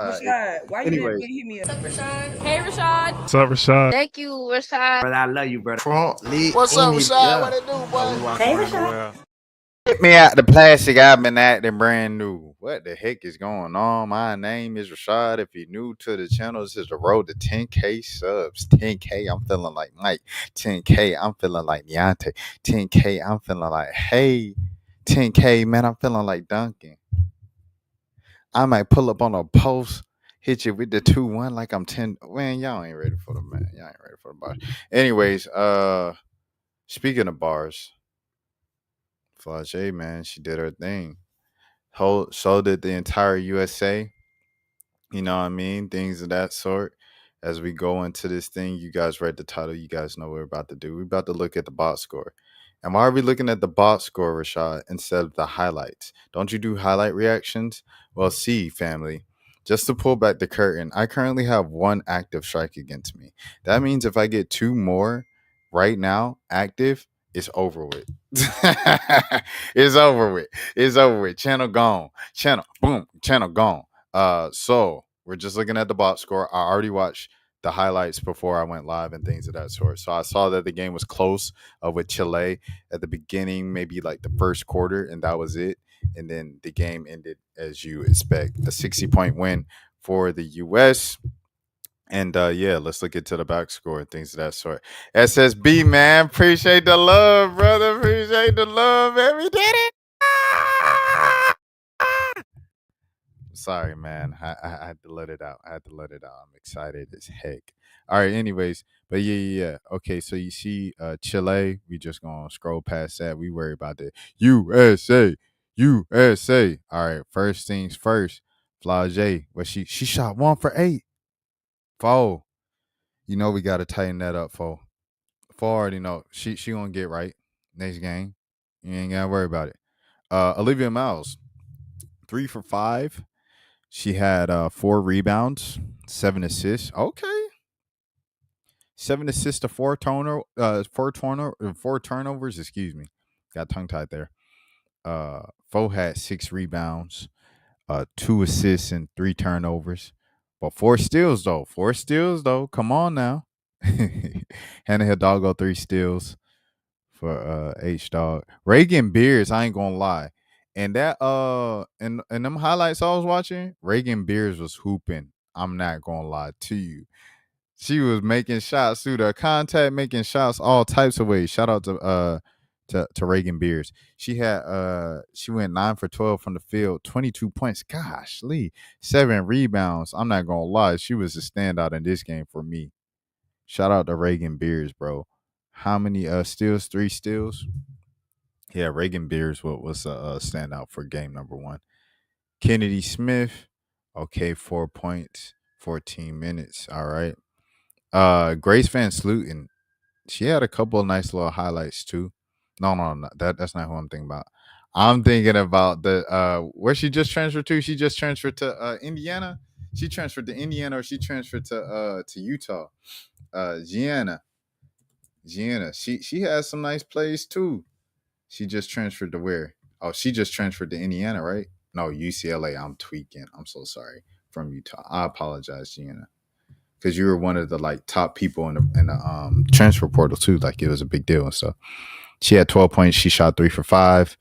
Rashad, why you didn't Anyways, hit me up? What's up, Rashad? Hey, Rashad. What's up, Rashad? Thank you, Rashad. brother, I love you, brother. Front lit. What's up, Rashad? What it do, boy? Hey, Rashad. Get me out the plastic. I've been acting brand new. What the heck is going on? My name is Rashad. If you're new to the channel, this is the road to 10K subs. 10K, I'm feeling like Mike. 10K, I'm feeling like Deontay. 10K, I'm feeling like hey. 10K, man, I'm feeling like Duncan. I might pull up on a post, hit you with the 2-1 like I'm 10. Man, y'all ain't ready for the man. Y'all ain't ready for the bars. Anyways, speaking of bars, Flage, man, she did her thing. So did the entire USA. You know what I mean? Things of that sort. As we go into this thing, you guys read the title. You guys know what we're about to do. We're about to look at the box score. And why are we looking at the box score, Rashad, instead of the highlights? Don't you do highlight reactions? Well, see, family, just to pull back the curtain, I currently have 1 active strike against me. That means if I get 2 more right now active, it's over with. It's over with. It's over with. Channel gone. Channel, boom, channel gone. So we're just looking at the box score. I already watched the highlights before I went live and things of that sort. So I saw that the game was close with Chile at the beginning, maybe like the first quarter, and that was it. And then the game ended as you expect. A 60-point win for the U.S. And yeah, let's look into the back score and things of that sort. SSB, man, appreciate the love, brother. Appreciate the love, man. We did it. Sorry, man. I had to let it out. I'm excited as heck. All right, anyways. But yeah. Okay, so you see Chile. We just going to scroll past that. We worry about the USA. All right, first things first. Flage, well, she shot 1 for 8. 4. You know we got to tighten that up, 4. 4 already know. She going to get right next game. You ain't got to worry about it. Olivia Miles, 3 for 5. She had 4 rebounds, 7 assists. Okay. 7 assists to 4 turnovers. 4 turnovers. Excuse me. Got tongue tied there. Fo had 6 rebounds, 2 assists and 3 turnovers. But 4 steals though. 4 steals though. Come on now. Hannah Hidalgo 3 steals for H Dog. Reagan Beers, I ain't gonna lie. And that and them highlights I was watching, Reagan Beers was hooping. I'm not gonna lie to you. She was making shots through the contact, making shots all types of ways. Shout out to Reagan Beers. She went 9 for 12 from the field, 22 points. Gosh, Lee, 7 rebounds. I'm not gonna lie, she was a standout in this game for me. Shout out to Reagan Beers, bro. How many steals? 3 steals. Yeah, Reagan Beers was a standout for game number 1. Kennedy Smith, okay, 4 points, 14 minutes. All right. Grace Van Sluten, she had a couple of nice little highlights too. No, that's not who I'm thinking about. I'm thinking about the where she just transferred to. She just transferred to Indiana. She transferred to Indiana, or she transferred to Utah. Gianna. She has some nice plays too. She just transferred to where? Oh, she just transferred to Indiana, right? No, UCLA. I'm tweaking. I'm so sorry. From Utah. I apologize, Gianna. Because you were one of the like top people in the transfer portal too. Like it was a big deal and stuff. She had 12 points. She shot 3 for 5,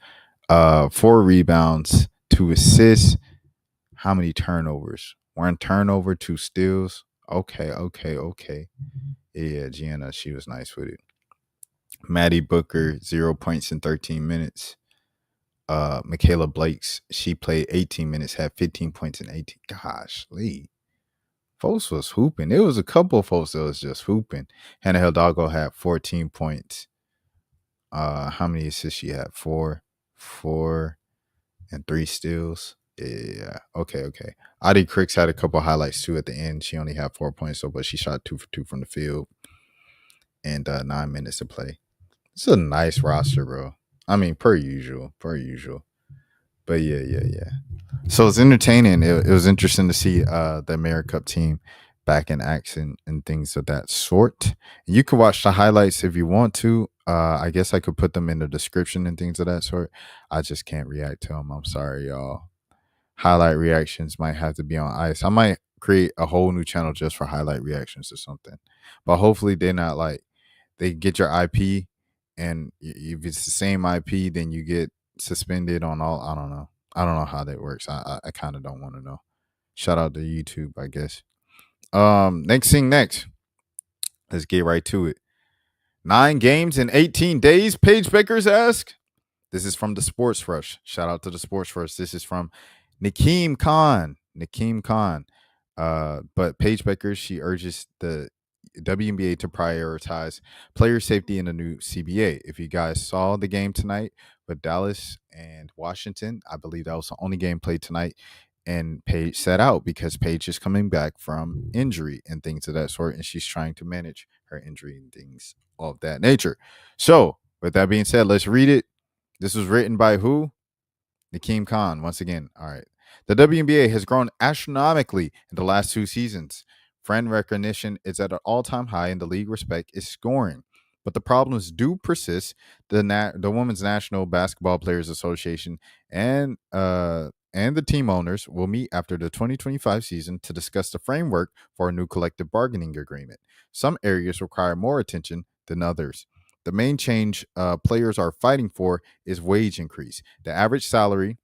4 rebounds, 2 assists. How many turnovers? 1 turnover, 2 steals. Okay. Yeah, Gianna, she was nice with it. Maddie Booker, 0 points in 13 minutes. Michaela Blakes, she played 18 minutes, had 15 points in 18. Gosh, Lee. Folks was hooping. There was a couple of folks that was just hooping. Hannah Hidalgo had 14 points. How many assists she had? 4, and 3 steals. Yeah. Okay. Adi Cricks had a couple highlights too at the end. She only had 4 points, but she shot 2 for 2 from the field. And 9 minutes to play. It's a nice roster, bro. I mean, per usual. But yeah. So it's entertaining. It was interesting to see the Americup team back in action and things of that sort. You can watch the highlights if you want to. I guess I could put them in the description and things of that sort. I just can't react to them. I'm sorry, y'all. highlight reactions might have to be on ice. I might create a whole new channel just for highlight reactions or something. But hopefully they're not like they get your IP, and if it's the same IP, then you get suspended on all. I don't know. I don't know how that works. I kind of don't want to know. Shout out to YouTube, I guess. Next. Let's get right to it. 9 games in 18 days. Paige Bueckers asked. This is from the Sports Rush. Shout out to the Sports Rush. This is from Nakeem Khan. But Paige Bueckers, she urges the WNBA to prioritize player safety in the new CBA. If you guys saw the game tonight with Dallas and Washington, I believe that was the only game played tonight. And Paige sat out because Paige is coming back from injury and things of that sort. And she's trying to manage her injury and things of that nature. So, with that being said, let's read it. This was written by who? Nakeem Khan, once again. All right. The WNBA has grown astronomically in the last 2 seasons. Friend recognition is at an all-time high, and the league respect is scoring. But the problems do persist. The Women's National Basketball Players Association and the team owners will meet after the 2025 season to discuss the framework for a new collective bargaining agreement. Some areas require more attention than others. The main change players are fighting for is wage increase. The average salary.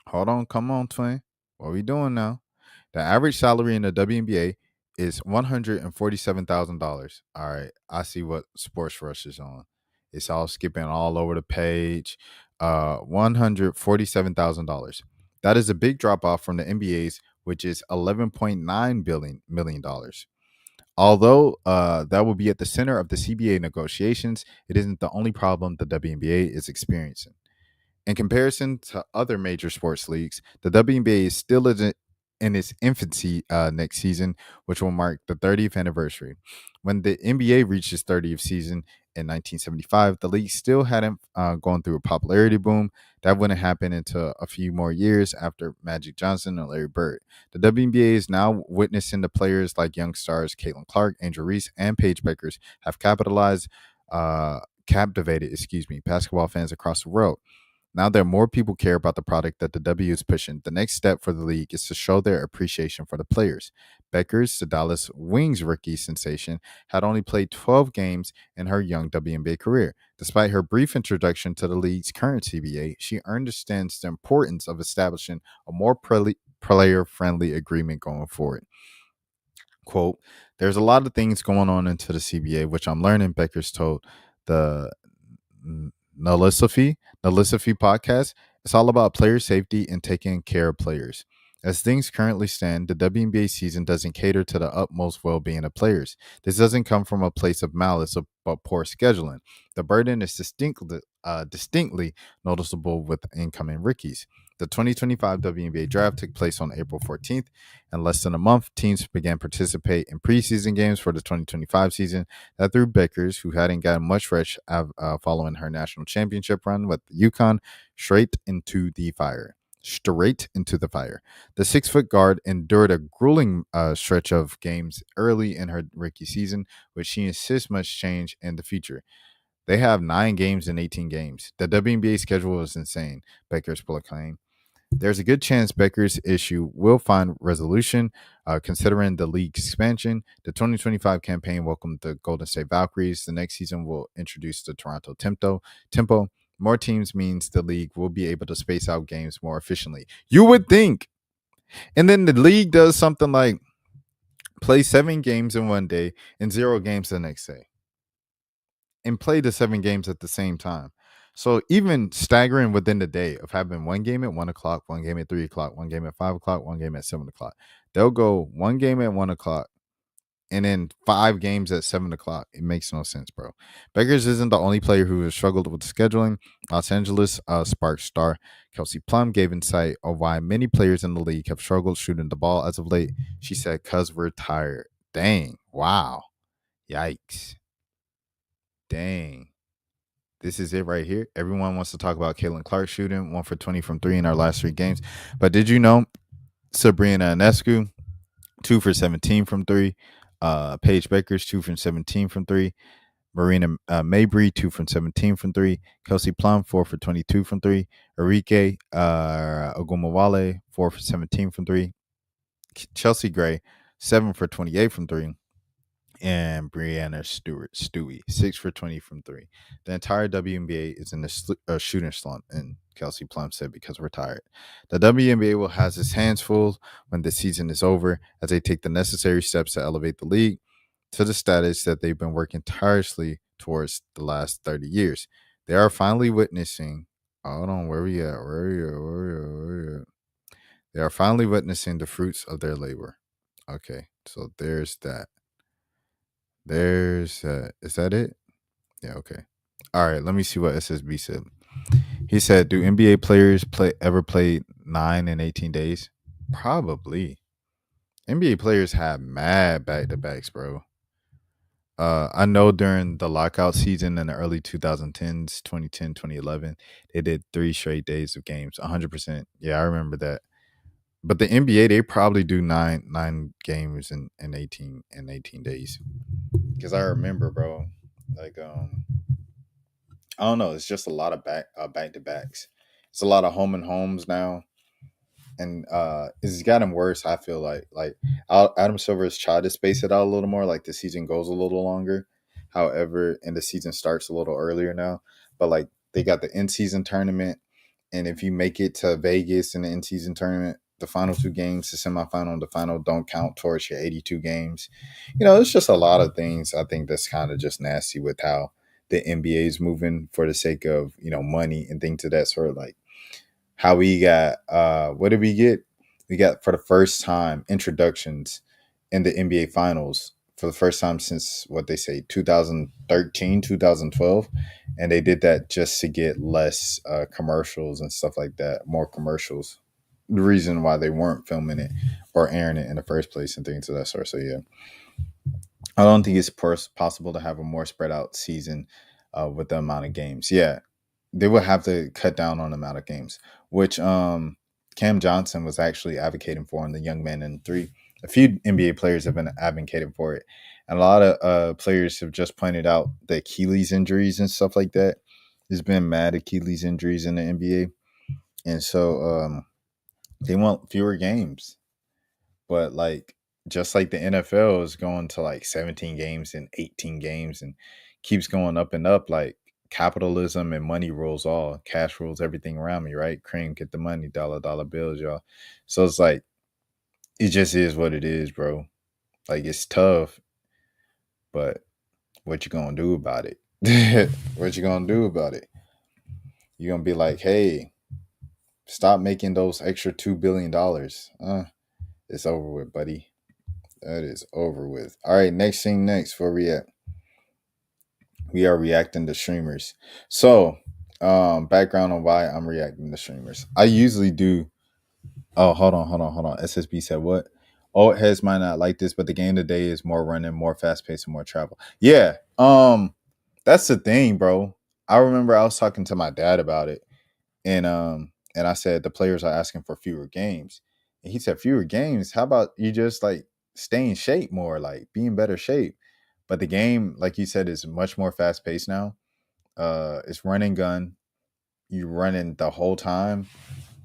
Hold on, come on, twin. What are we doing now? The average salary in the WNBA is $147,000. All right, I see what Sports Rush is on. It's all skipping all over the page. $147,000. That is a big drop off from the NBA's, which is $11.9 million. Although that will be at the center of the CBA negotiations, it isn't the only problem the WNBA is experiencing. In comparison to other major sports leagues, the WNBA is still in its infancy next season, which will mark the 30th anniversary. When the NBA reached its 30th season in 1975, the league still hadn't gone through a popularity boom. That wouldn't happen until a few more years after Magic Johnson and Larry Bird. The WNBA is now witnessing the players like young stars Caitlin Clark, Angel Reese, and Paige Bueckers have captivated basketball fans across the world. Now that more people care about the product that the W is pushing, the next step for the league is to show their appreciation for the players. Bueckers, the Dallas Wings rookie sensation, had only played 12 games in her young WNBA career. Despite her brief introduction to the league's current CBA, she understands the importance of establishing a more player-friendly agreement going forward. Quote, there's a lot of things going on into the CBA, which I'm learning, Bueckers told the Nalisophy podcast. It's all about player safety and taking care of players. As things currently stand, the WNBA season doesn't cater to the utmost well-being of players. This doesn't come from a place of malice but poor scheduling. The burden is distinctly noticeable with incoming rookies. The 2025 WNBA draft took place on April 14th. In less than a month, teams began participate in preseason games for the 2025 season. That threw Bueckers, who hadn't gotten much rest following her national championship run with UConn, straight into the fire. The 6-foot guard endured a grueling stretch of games early in her rookie season, which she insists must change in the future. They have 9 games in 18 games. The WNBA schedule is insane, Bueckers proclaimed. There's a good chance Bueckers' issue will find resolution, considering the league's expansion. The 2025 campaign welcomed the Golden State Valkyries. The next season will introduce the Toronto Tempo. More teams means the league will be able to space out games more efficiently. You would think. And then the league does something like play 7 games in one day and 0 games the next day. And play the 7 games at the same time. So even staggering within the day of having 1 game at 1 o'clock, 1 game at 3 o'clock, 1 game at 5 o'clock, 1 game at 7 o'clock. They'll go 1 game at 1 o'clock and then 5 games at 7 o'clock. It makes no sense, bro. Bueckers isn't the only player who has struggled with scheduling. Los Angeles Sparks star Kelsey Plum gave insight of why many players in the league have struggled shooting the ball as of late. She said, "'Cause we're tired." Dang. Wow. Yikes. Dang. This is it right here. Everyone wants to talk about Caitlin Clark shooting 1 for 20 from 3 in our last 3 games. But did you know Sabrina Ionescu, 2 for 17 from 3. Paige Bueckers, 2 for 17 from 3. Marina Mabry 2 from 17 from 3. Kelsey Plum 4 for 22 from 3. Enrique Ogumawale 4 for 17 from 3. Chelsea Gray 7 for 28 from 3. And Brianna Stewie 6 for 20 from 3. The entire WNBA is in a shooting slump, and Kelsey Plum said, because we're tired. The WNBA will have its hands full when the season is over, as they take the necessary steps to elevate the league to the status that they've been working tirelessly towards the last 30 years. They are finally witnessing. Hold on, where we at? They are finally witnessing the fruits of their labor. Okay, so there's that. Is that it? Yeah, okay. All right, let me see what SSB said. He said, do NBA players ever play 9 and 18 days? Probably. NBA players have mad back-to-backs, bro. I know during the lockout season in the early 2010s, 2010, 2011, they did 3 straight days of games, 100%. Yeah, I remember that. But the NBA, they probably do nine games in 18 days. Because I remember, bro, like I don't know, it's just a lot of back to backs. It's a lot of home and homes now, and it's gotten worse. I feel like Adam Silver has tried to space it out a little more. Like the season goes a little longer, however, and the season starts a little earlier now. But like they got the in season tournament, and if you make it to Vegas in the in season tournament, the final 2 games, the semifinal and the final, don't count towards your 82 games. It's just a lot of things I think that's kind of just nasty with how the NBA is moving for the sake of, money and things of that sort. Like how we got, what did we get? We got, for the first time, introductions in the NBA finals for the first time since, what they say, 2013, 2012. And they did that just to get less commercials and stuff like that, more commercials. The reason why they weren't filming it or airing it in the first place and things of that sort. So, yeah. I don't think it's possible to have a more spread out season with the amount of games. Yeah, they will have to cut down on the amount of games, which Cam Johnson was actually advocating for in the Young Men in 3. A few NBA players have been advocating for it. And a lot of players have just pointed out the Achilles injuries and stuff like that. There's been mad Achilles injuries in the NBA. And so they want fewer games. But like, just like the NFL is going to like 17 games and 18 games and keeps going up and up, like capitalism and money rules all. Cash rules everything around me, right? Cream, get the money, dollar bills, y'all. So it's like, it just is what it is, bro. Like, it's tough, but what you gonna do about it? What you gonna do about it? You're gonna be like, hey, stop making those extra $2 billion. It's over with, buddy. That is over with. All right, next thing next, where we at? We are reacting to streamers. So, background on why I'm reacting to streamers. I usually do. Oh, hold on. SSB said what? Old heads might not like this, but the game today is more running, more fast paced, and more travel. Yeah. That's the thing, bro. I remember I was talking to my dad about it, and I said the players are asking for fewer games. And he said, fewer games? How about you just like stay in shape more, like be in better shape? But the game, like you said, is much more fast paced now. It's run and gun. You running the whole time.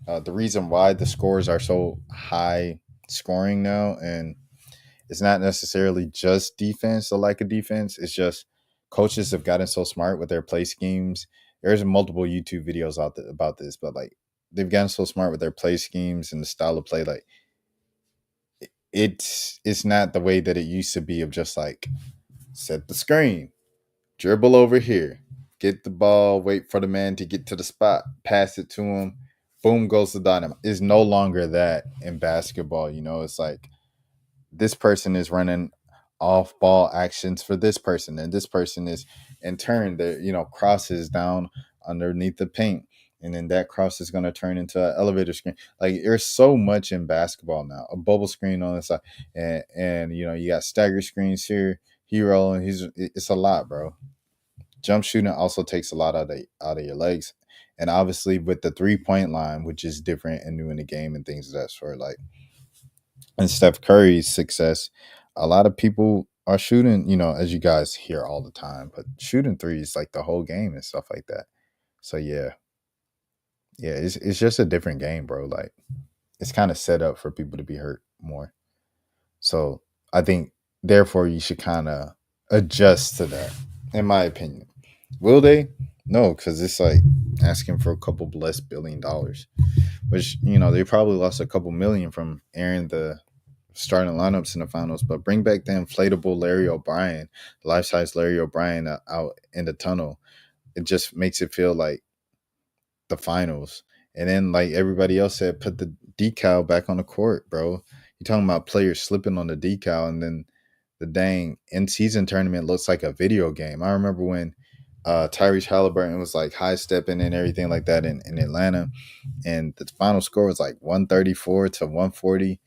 The reason why the scores are so high scoring now, and it's not necessarily just defense, or like a defense. It's just coaches have gotten so smart with their play schemes. There's multiple YouTube videos out there about this, but like they've gotten so smart with their play schemes and the style of play. Like it's not the way that it used to be of just like set the screen, dribble over here, get the ball, wait for the man to get to the spot, pass it to him, boom goes the dynamite. It's no longer that in basketball. It's like this person is running off ball actions for this person, and this person is in turn the crosses down underneath the paint, and then that cross is going to turn into an elevator screen. Like, there's so much in basketball now. A bubble screen on the side, and you got stagger screens here, hero, and it's a lot, bro. Jump shooting also takes a lot out of your legs, and obviously with the 3-point line, which is different and new in the game and things of that sort. Like, and Steph Curry's success, a lot of people our shooting, you know, as you guys hear all the time, but shooting threes like the whole game and stuff like that. So yeah, it's just a different game, bro. Like it's kind of set up for people to be hurt more. So I think therefore you should kind of adjust to that, in my opinion. Will they? No, because it's like asking for a couple less $1 billion, which you know they probably lost a couple million from airing the starting lineups in the finals. But bring back the inflatable Larry O'Brien, life size Larry O'Brien out in the tunnel. It just makes it feel like the finals. And then, like everybody else said, put the decal back on the court, bro. You're talking about players slipping on the decal, and then the dang in season tournament looks like a video game. I remember when Tyrese Halliburton was like high stepping and everything like that in Atlanta, and the final score was like 134 to 140.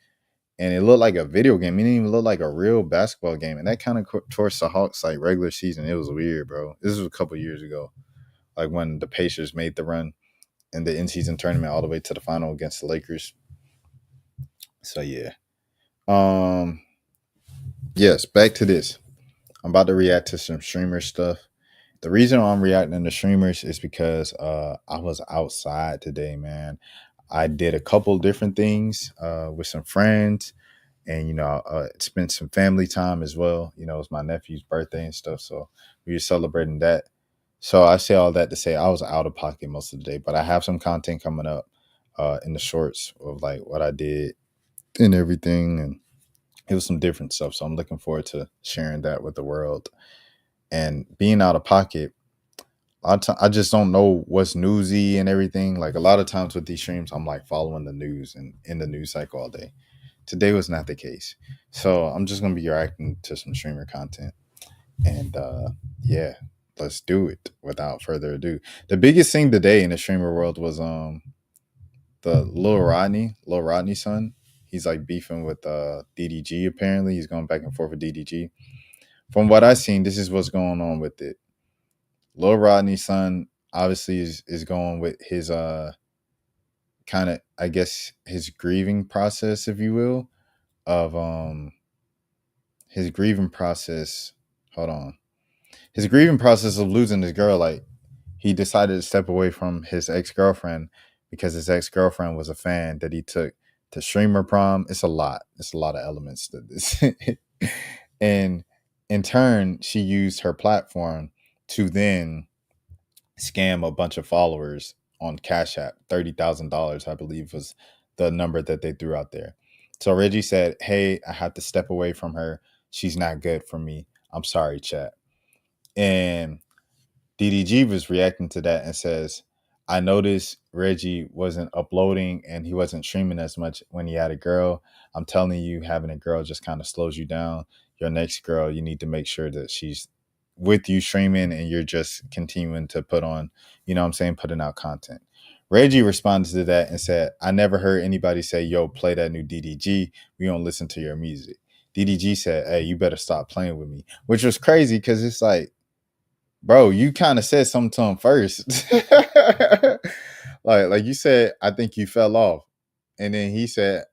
And it looked like a video game. It didn't even look like a real basketball game. And that kind of towards the Hawks like regular season. It was weird, bro. This was a couple years ago, like when the Pacers made the run in the in-season tournament all the way to the final against the Lakers. So yeah. Yes, back to this. I'm about to react to some streamer stuff. The reason I'm reacting to streamers is because I was outside today, man. I did a couple different things with some friends, and you know, spent some family time as well. You know, it was my nephew's birthday and stuff, so we were celebrating that. So I say all that to say I was out of pocket most of the day, but I have some content coming up in the shorts of like what I did and everything, and it was some different stuff. So I'm looking forward to sharing that with the world. And being out of pocket, I just don't know what's newsy and everything. Like a lot of times with these streams, I'm like following the news and in the news cycle all day. Today was not the case. So I'm just gonna be reacting to some streamer content. And yeah, let's do it without further ado. The biggest thing today in the streamer world was the Lil Rodney son. He's like beefing with DDG apparently. He's going back and forth with DDG. From what I've seen, this is what's going on with it. Lil Rodney's son obviously is going with his kind of, I guess, his grieving process, if you will, of his grieving process. Hold on. His grieving process of losing his girl, like he decided to step away from his ex-girlfriend because his ex-girlfriend was a fan that he took to streamer prom. It's a lot. It's a lot of elements to this. And in turn, she used her platform to then scam a bunch of followers on Cash App. $30,000, I believe, was the number that they threw out there. So Reggie said, "Hey, I have to step away from her. She's not good for me. I'm sorry, chat." And DDG was reacting to that and says, "I noticed Reggie wasn't uploading and he wasn't streaming as much when he had a girl. I'm telling you, having a girl just kind of slows you down. Your next girl, you need to make sure that she's with you streaming and you're just continuing to put on, you know what I'm saying, putting out content." Reggie responded to that and said, "I never heard anybody say, yo, play that new DDG. We don't listen to your music." DDG said, "Hey, you better stop playing with me," which was crazy because it's like, bro, you kind of said something to him first. like you said, "I think you fell off." And then he said,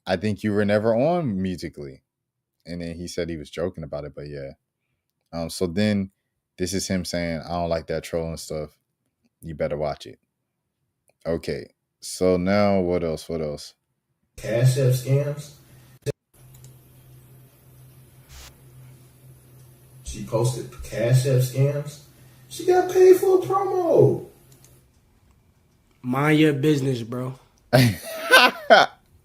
"I think you were never on musically." And then he said he was joking about it, but yeah. So then this is him saying, "I don't like that trolling stuff. You better watch it." Okay. So now what else? What else? Cash App scams. She posted Cash App scams. She got paid for a promo. Mind your business, bro.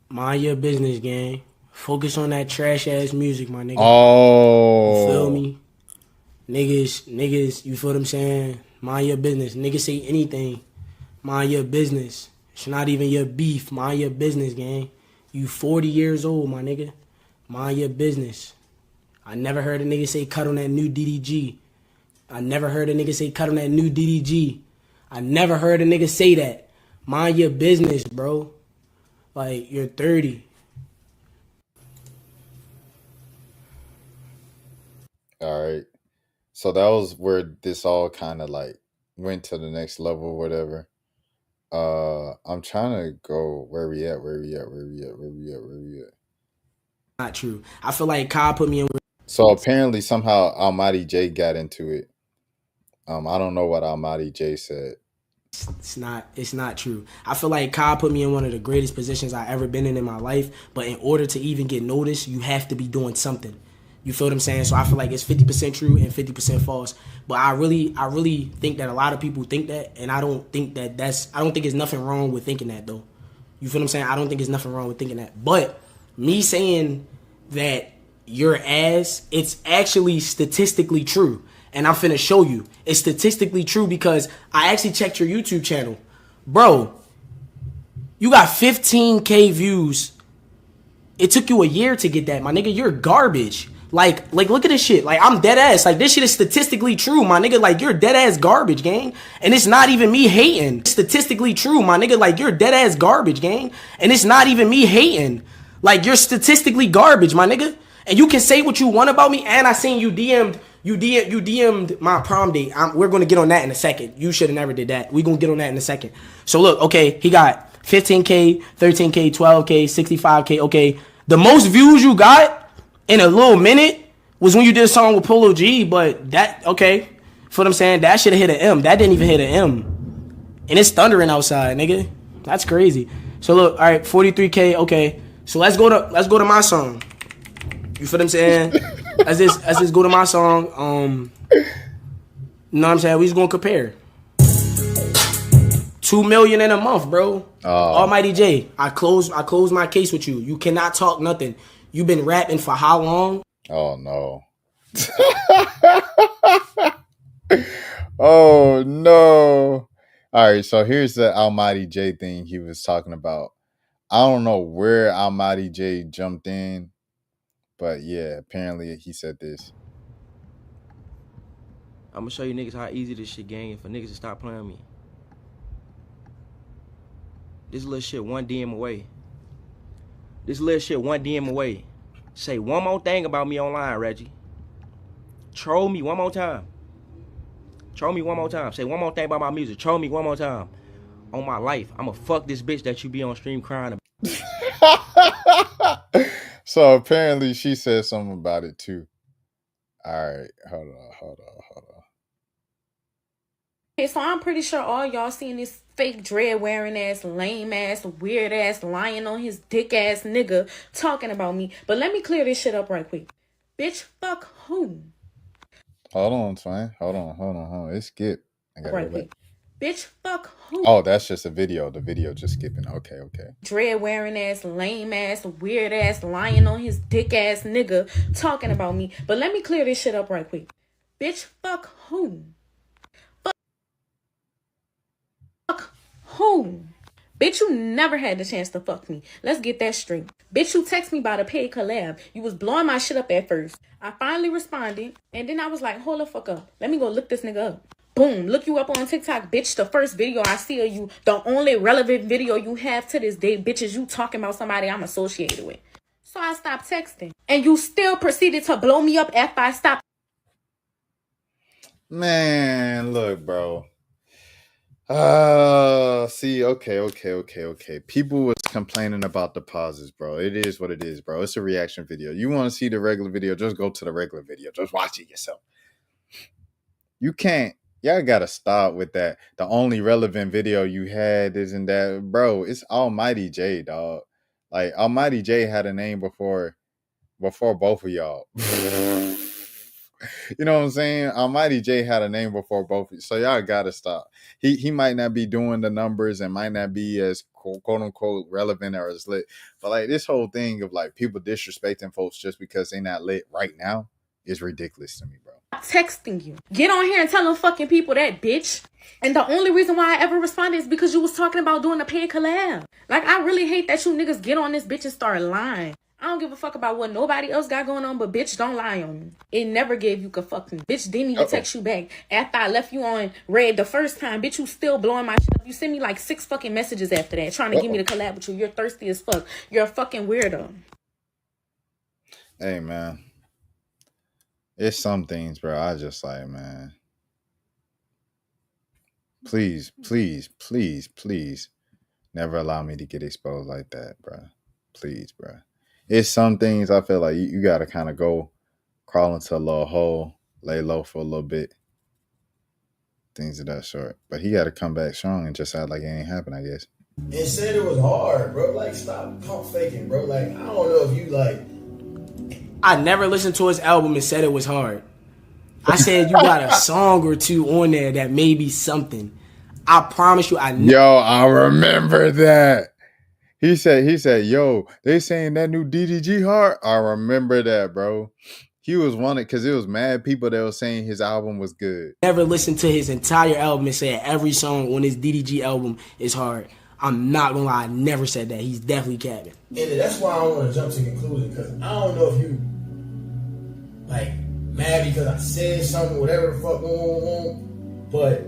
Mind your business, gang. Focus on that trash ass music, my nigga. Oh. You feel me? Niggas, you feel what I'm saying? Mind your business. Niggas say anything. Mind your business. It's not even your beef. Mind your business, gang. You 40 years old, my nigga. Mind your business. I never heard a nigga say cut on that new DDG. I never heard a nigga say cut on that new DDG. I never heard a nigga say that. Mind your business, bro. Like, you're 30. All right. So that was where this all kind of like went to the next level or whatever. I'm trying to go where we at. Not true. I feel like Kyle put me in. So apparently, somehow Almighty J got into it. I don't know what Almighty J said. It's not true. I feel like Kai put me in one of the greatest positions I ever been in my life. But in order to even get noticed, you have to be doing something. You feel what I'm saying? So I feel like it's 50% true and 50% false. But I really think that a lot of people think that, and I don't think there's nothing wrong with thinking that though. You feel what I'm saying? I don't think there's nothing wrong with thinking that. But me saying that your ass, it's actually statistically true. And I'm finna show you. It's statistically true because I actually checked your YouTube channel. Bro, you got 15K views. It took you a year to get that, my nigga. You're garbage. Like look at this shit. Like, I'm dead ass. Like, this shit is statistically true, my nigga. Like, you're dead ass garbage, gang. And it's not even me hating. It's statistically true, my nigga. Like, you're dead ass garbage, gang. And it's not even me hating. Like, you're statistically garbage, my nigga. And you can say what you want about me. And I seen you DM'd my prom date. We're gonna get on that in a second. You should have never did that. We gonna get on that in a second. So look, okay, he got 15K, 13K, 12K, 65K. Okay, the most views you got in a little minute was when you did a song with Polo G. But that, okay, for what I'm saying, that should have hit an M. That didn't even hit an M. And it's thundering outside, nigga. That's crazy. So look, all right, 43K. Okay, so let's go to my song. You feel what I'm saying? As this go to my song, you know what I'm saying? We just gonna compare. 2 million in a month, bro. Almighty J, I close my case with you. You cannot talk nothing. You been rapping for how long? Oh no. Oh no. All right, so here's the Almighty J thing he was talking about. I don't know where Almighty J jumped in, but yeah, apparently he said this. I'm gonna show you niggas how easy this shit gang for niggas to stop playing me. This little shit one DM away. Say one more thing about me online, Reggie. Troll me one more time. Say one more thing about my music. Troll me one more time. On my life, I'ma fuck this bitch that you be on stream crying about. So apparently she said something about it too. All right, hold on. Okay, so I'm pretty sure all y'all seen this fake dread wearing ass, lame ass, weird ass, lying on his dick ass nigga talking about me. But let me clear this shit up right quick. Bitch, fuck who? Hold on, twin. Hold on. It's skip. I gotta right quick. Bitch, fuck who? Oh, that's just a video. The video just skipping. Okay. Dread wearing ass, lame ass, weird ass, lying on his dick ass nigga talking about me. But let me clear this shit up right quick. Bitch, fuck who? Fuck who? Bitch, you never had the chance to fuck me. Let's get that straight. Bitch, you text me about a paid collab. You was blowing my shit up at first. I finally responded, and then I was like, hold the fuck up. Let me go look this nigga up. Boom, look you up on TikTok, bitch. The first video I see of you, the only relevant video you have to this day, bitch, is you talking about somebody I'm associated with. So I stopped texting. And you still proceeded to blow me up after I stopped. Man, look, bro. See, okay. People was complaining about the pauses, bro. It is what it is, bro. It's a reaction video. You want to see the regular video, just go to the regular video. Just watch it yourself. You can't. Y'all gotta stop with that. The only relevant video you had isn't that, bro. It's Almighty J, dog. Like, Almighty J had a name before both of y'all. You know what I'm saying? Almighty J had a name before both. So y'all gotta stop. He might not be doing the numbers and might not be as quote unquote relevant or as lit. But like, this whole thing of like people disrespecting folks just because they not lit right now is ridiculous to me, bro. Texting you. Get on here and tell them fucking people that, bitch. And the only reason why I ever responded is because you was talking about doing a paid collab. Like, I really hate that you niggas get on this bitch and start lying. I don't give a fuck about what nobody else got going on, but bitch, don't lie on me. It never gave you could fuck me. Bitch didn't even text you back. After I left you on red the first time, bitch, you still blowing my shit up. You sent me like 6 fucking messages after that trying to get me to collab with you. You're thirsty as fuck. You're a fucking weirdo. Hey, man. It's some things, bro. I just like, man. Please never allow me to get exposed like that, bro. Please, bro. It's some things I feel like you got to kind of go crawl into a little hole, lay low for a little bit, things of that sort. But he got to come back strong and just act like it ain't happened, I guess. And said it was hard, bro. Like, stop pump faking, bro. Like, I don't know if you like. I never listened to his album and said it was hard. I said you got a song or two on there that may be something. I promise you, Yo, I remember that. He said, yo, they saying that new DDG hard. I remember that, bro. He was wanted because it was mad people that were saying his album was good. Never listened to his entire album and said every song on his DDG album is hard. I'm not gonna lie, I never said that. He's definitely capping. And that's why I don't want to jump to conclusion, because I don't know if you like mad because I said something, whatever the fuck going on. But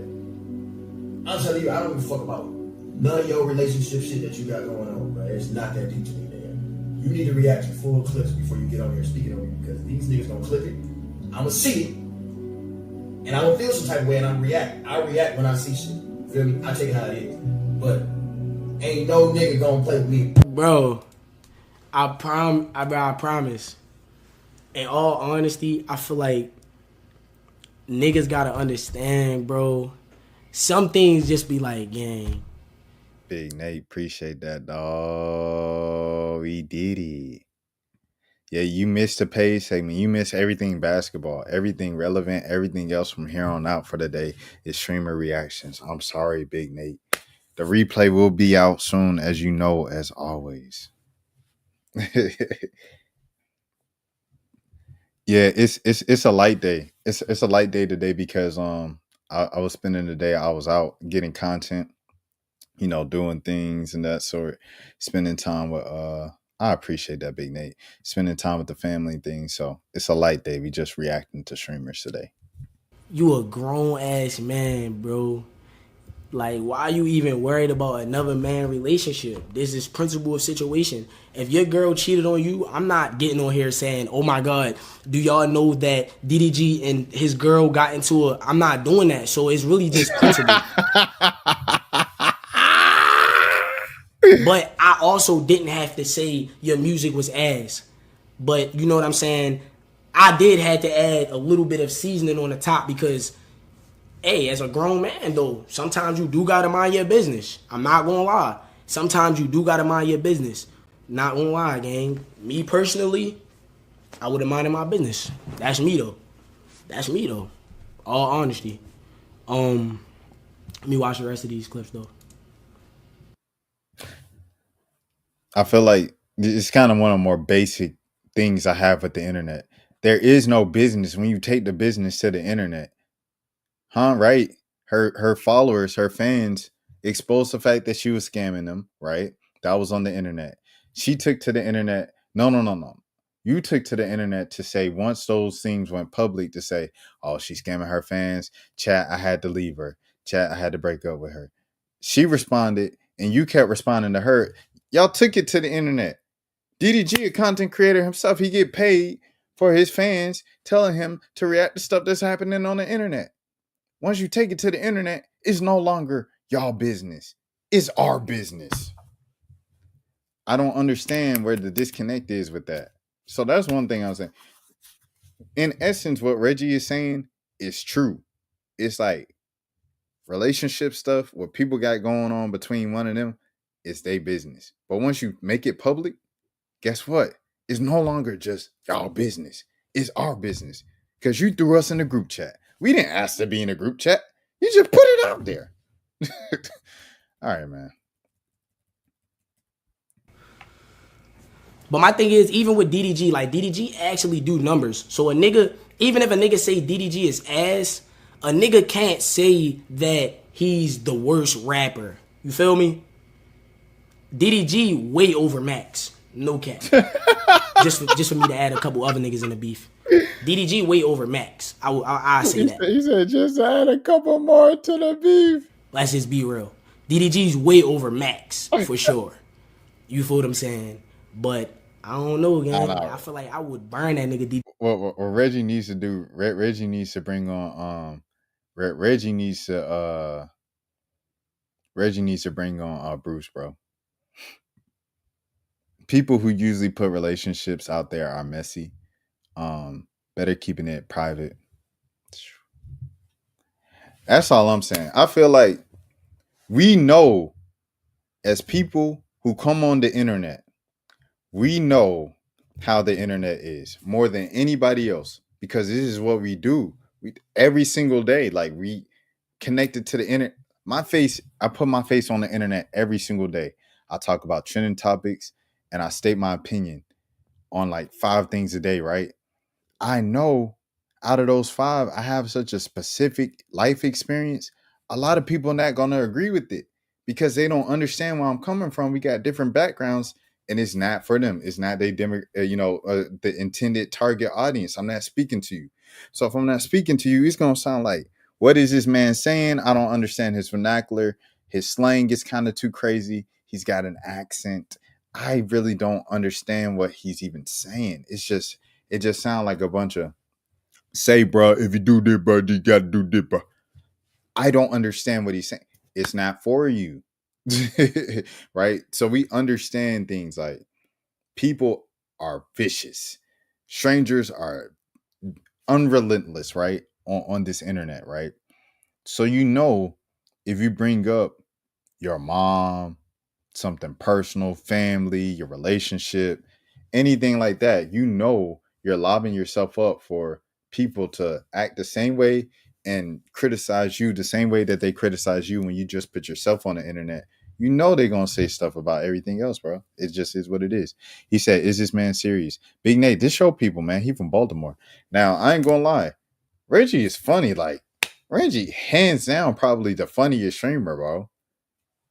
I'm telling you, I don't give a fuck about none of your relationship shit that you got going on, bro. It's not that deep to me, nigga. You need to react to full clips before you get on here speaking on me, because these niggas gonna clip it. I'ma see it, and I'm gonna feel some type of way, and I react when I see shit. Feel me? I take it how it is. But ain't no nigga gonna play with me. Bro, I promise. In all honesty, I feel like niggas gotta understand, bro. Some things just be like, gang. Big Nate, appreciate that, dog. He did it. Yeah, you missed the Paige segment. You missed everything basketball, everything relevant, everything else from here on out for the day is streamer reactions. I'm sorry, Big Nate. The replay will be out soon, as you know, as always. Yeah, it's a light day. It's a light day today because I was spending the day, I was out getting content, you know, doing things and that sort, spending time with I appreciate that, Big Nate. Spending time with the family and things. So it's a light day. We just reacting to streamers today. You a grown ass man, bro. Like, why are you even worried about another man relationship? This is principle of situation. If your girl cheated on you, I'm not getting on here saying, oh my God, do y'all know that DDG and his girl got into a... I'm not doing that. So it's really just principle. But I also didn't have to say your music was ass. But you know what I'm saying? I did have to add a little bit of seasoning on the top because... Hey, as a grown man, though, sometimes you do gotta mind your business. I'm not gonna lie. Sometimes you do gotta mind your business. Not gonna lie, gang. Me personally, I would have minded my business. That's me, though. That's me, though. All honesty. Let me watch the rest of these clips, though. I feel like it's kind of one of the more basic things I have with the internet. There is no business when you take the business to the internet. Huh? Right? Her followers, her fans exposed the fact that she was scamming them, right? That was on the internet. She took to the internet. No. You took to the internet to say, once those things went public, to say, oh, she's scamming her fans. Chat, I had to leave her. Chat, I had to break up with her. She responded, and you kept responding to her. Y'all took it to the internet. DDG, a content creator himself, he get paid for his fans telling him to react to stuff that's happening on the internet. Once you take it to the internet, it's no longer y'all business. It's our business. I don't understand where the disconnect is with that. So that's one thing I'm saying. In essence, what Reggie is saying is true. It's like relationship stuff, what people got going on between one of them, it's their business. But once you make it public, guess what? It's no longer just y'all business. It's our business. Because you threw us in the group chat. We didn't ask to be in a group chat. You just put it out there. All right, man. But my thing is, even with DDG, like DDG actually do numbers. So a nigga, even if a nigga say DDG is ass, a nigga can't say that he's the worst rapper. You feel me? DDG way over Max. No cap. just for me to add a couple other niggas in the beef. DDG way over Max. I say that. He said just add a couple more to the beef. Let's just be real. DDG's way over Max for sure. You feel what I'm saying? But I don't know, gang. I feel like I would burn that nigga DDG. What Reggie needs to do? Reggie needs to bring on Reggie needs to bring on Bruce, bro. People who usually put relationships out there are messy. Better keeping it private. That's all I'm saying. I feel like we know as people who come on the internet, we know how the internet is more than anybody else because this is what we do. We every single day, like we connected to the internet. I put my face on the internet every single day. I talk about trending topics and I state my opinion on like 5 things a day, right? I know out of those 5, I have such a specific life experience. A lot of people not gonna agree with it because they don't understand where I'm coming from. We got different backgrounds, and it's not for them. It's not the intended target audience. I'm not speaking to you. So if I'm not speaking to you, it's gonna sound like, what is this man saying? I don't understand his vernacular. His slang is kind of too crazy. He's got an accent. I really don't understand what he's even saying. It just sounds like a bunch of say, bro, if you do this, bro, you gotta do this, bro. I don't understand what he's saying. It's not for you. Right? So we understand things like people are vicious. Strangers are unrelentless, right? On this internet, right? So if you bring up your mom, something personal, family, your relationship, anything like that, you're lobbing yourself up for people to act the same way and criticize you the same way that they criticize you when you just put yourself on the internet. They're going to say stuff about everything else, bro. It just is what it is. He said, is this man serious? Big Nate, this show people, man. He from Baltimore. Now, I ain't going to lie. Reggie is funny. Like, Reggie, hands down, probably the funniest streamer, bro.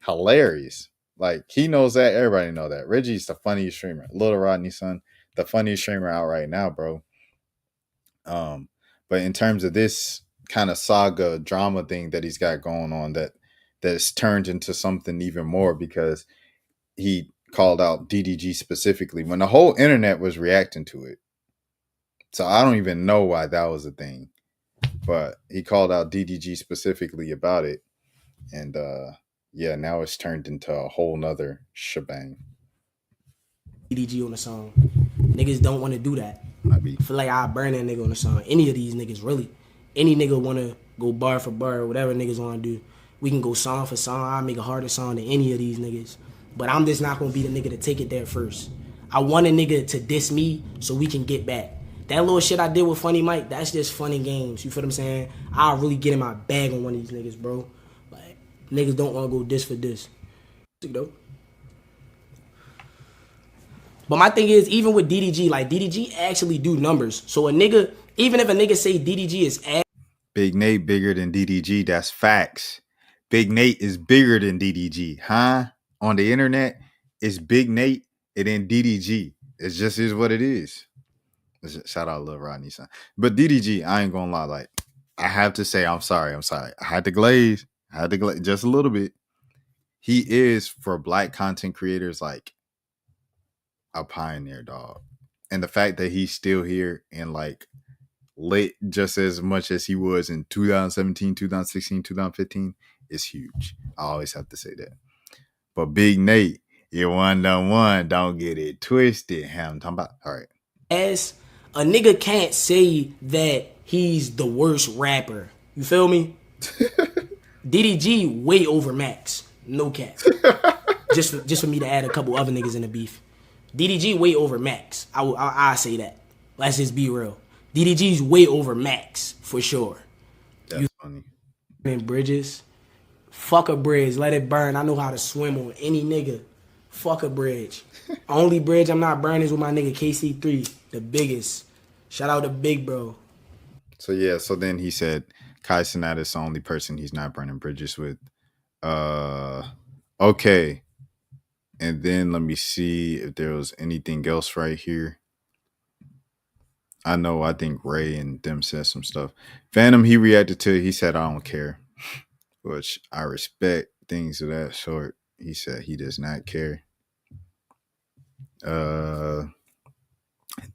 Hilarious. Like, he knows that. Everybody know that. Reggie's the funniest streamer. Little Rodney's son, the funniest streamer out right now, bro. But in terms of this kind of saga drama thing that he's got going on, that's turned into something even more because he called out DDG specifically when the whole internet was reacting to it. So I don't even know why that was a thing. But he called out DDG specifically about it. And yeah, now it's turned into a whole nother shebang. DDG on the song. Niggas don't want to do that. I feel like I burn that nigga on the song. Any of these niggas, really. Any nigga want to go bar for bar, whatever niggas want to do. We can go song for song. I'll make a harder song than any of these niggas. But I'm just not going to be the nigga to take it there first. I want a nigga to diss me so we can get back. That little shit I did with Funny Mike, that's just funny games. You feel what I'm saying? I'll really get in my bag on one of these niggas, bro. Like, niggas don't want to go diss for diss. Though. But my thing is, even with DDG, like, DDG actually do numbers. So a nigga, even if a nigga say DDG is ass. Big Nate bigger than DDG, that's facts. Big Nate is bigger than DDG, huh? On the internet, it's Big Nate and then DDG. It just is what it is. Shout out Lil Rodney, son. But DDG, I ain't gonna lie, like, I have to say, I'm sorry. I had to glaze just a little bit. He is, for black content creators, like, a pioneer, dog. And the fact that he's still here and, like, lit just as much as he was in 2017, 2016, 2015 is huge. I always have to say that. But Big Nate, you one, don't get it twisted. I'm talking about, all right. As a nigga can't say that he's the worst rapper. You feel me? DDG way over Max. No cap. just for me to add a couple other niggas in the beef. DDG way over Max. I say that. Let's just be real. DDG's way over Max for sure. That's funny. Bridges. Fuck a bridge. Let it burn. I know how to swim on any nigga. Fuck a bridge. Only bridge I'm not burning is with my nigga KC3. The biggest. Shout out to Big Bro. So yeah, so then he said Kai Cenat is the only person he's not burning bridges with. Okay. And then let me see if there was anything else right here. I think Ray and them said some stuff. Phantom, he reacted to it. He said, I don't care. Which I respect things of that sort. He said he does not care.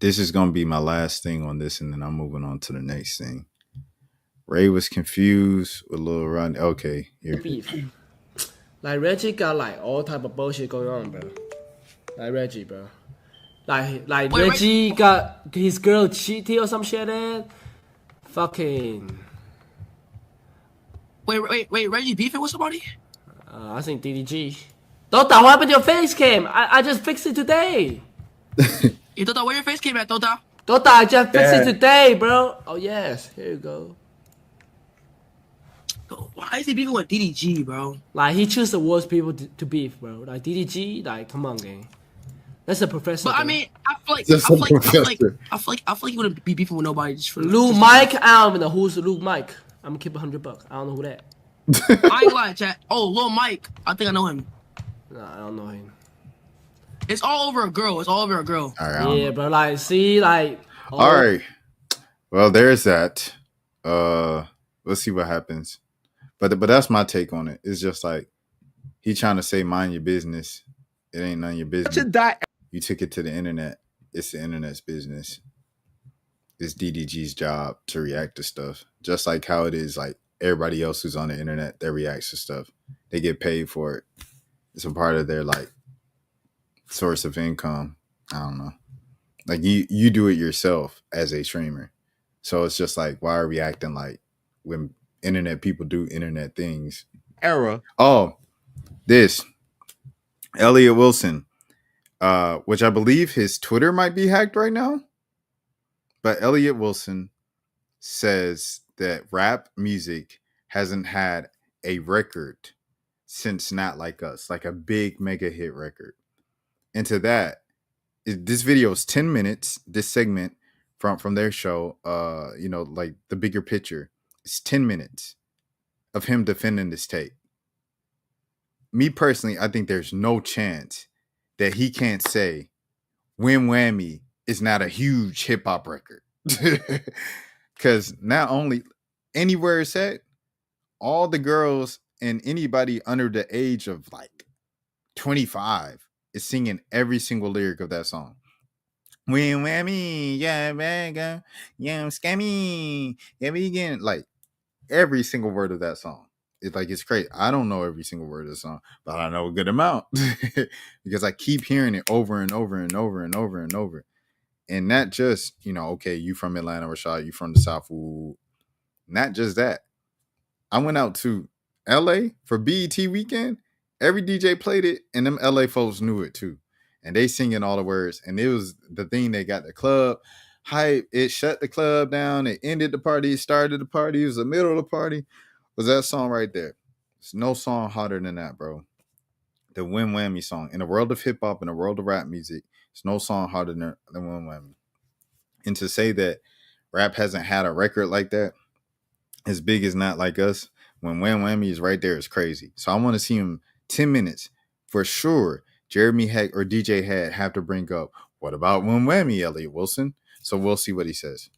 This is going to be my last thing on this, and then I'm moving on to the next thing. Ray was confused with Lil Ron. Okay, here. Like, Reggie got, like, all type of bullshit going on, bro. Like, Reggie, bro. Like Wait, Reggie got his girl cheated or some shit. Then fucking. Wait, Reggie beefing with somebody? I think DDG. Dota, what happened to your face cam? I just fixed it today. You Dota, where your face came at, Dota? Dota, I just fixed it today, bro. Oh yes, here you go. Why is he beefing with DDG, bro? Like he choose the worst people to beef, bro. Like DDG, like come on, gang. That's a professor. But I mean, I feel like he wouldn't be beefing with nobody just for Luke Mike. I don't even know who's Luke Mike. I'm gonna keep $100. I don't know who that. I ain't gonna lie, chat. Oh, Lil Mike. I think I know him. Nah, I don't know him. It's all over a girl. All right, yeah, bro. Like, see, like. All right. Well, there's that. Let's see what happens. But that's my take on it. It's just like he trying to say, mind your business. It ain't none of your business. You took it to the internet. It's the internet's business. It's DDG's job to react to stuff. Just like how it is like everybody else who's on the internet that reacts to stuff. They get paid for it. It's a part of their like source of income. I don't know. Like you do it yourself as a streamer. So it's just like, why are we acting like when internet people do internet things? Oh, this Elliott Wilson, which I believe his Twitter might be hacked right now. But Elliott Wilson says that rap music hasn't had a record since Not Like Us, like a big mega hit record. And to that, this video is 10 minutes. This segment from their show, like the bigger picture, it's 10 minutes of him defending this take. Me personally, I think there's no chance that he can't say Win Whammy is not a huge hip hop record. Because not only anywhere it's at, all the girls and anybody under the age of like 25 is singing every single lyric of that song. Win Whammy, yeah, bagger, yeah, scammy, yeah, begin. Like every single word of that song. It's crazy. I don't know every single word of the song, but I know a good amount because I keep hearing it over and over and over and over and over. And not just, okay, you from Atlanta, Rashad, you from the South. Ooh. Not just that. I went out to LA for BET weekend. Every DJ played it, and them LA folks knew it too. And they singing all the words. And it was the thing that got the club hype. It shut the club down. It ended the party. It started the party. It was the middle of the party. Was that song right there. There's no song hotter than that, bro. The Win Whammy song. In the world of hip hop, in the world of rap music, there's no song harder than Win Whammy. And to say that rap hasn't had a record like that, as big as Not Like Us, when Win Whammy is right there, is crazy. So I want to see him 10 minutes for sure. Jeremy Heck or DJ Head have to bring up, what about Win Whammy, Elliott Wilson? So we'll see what he says.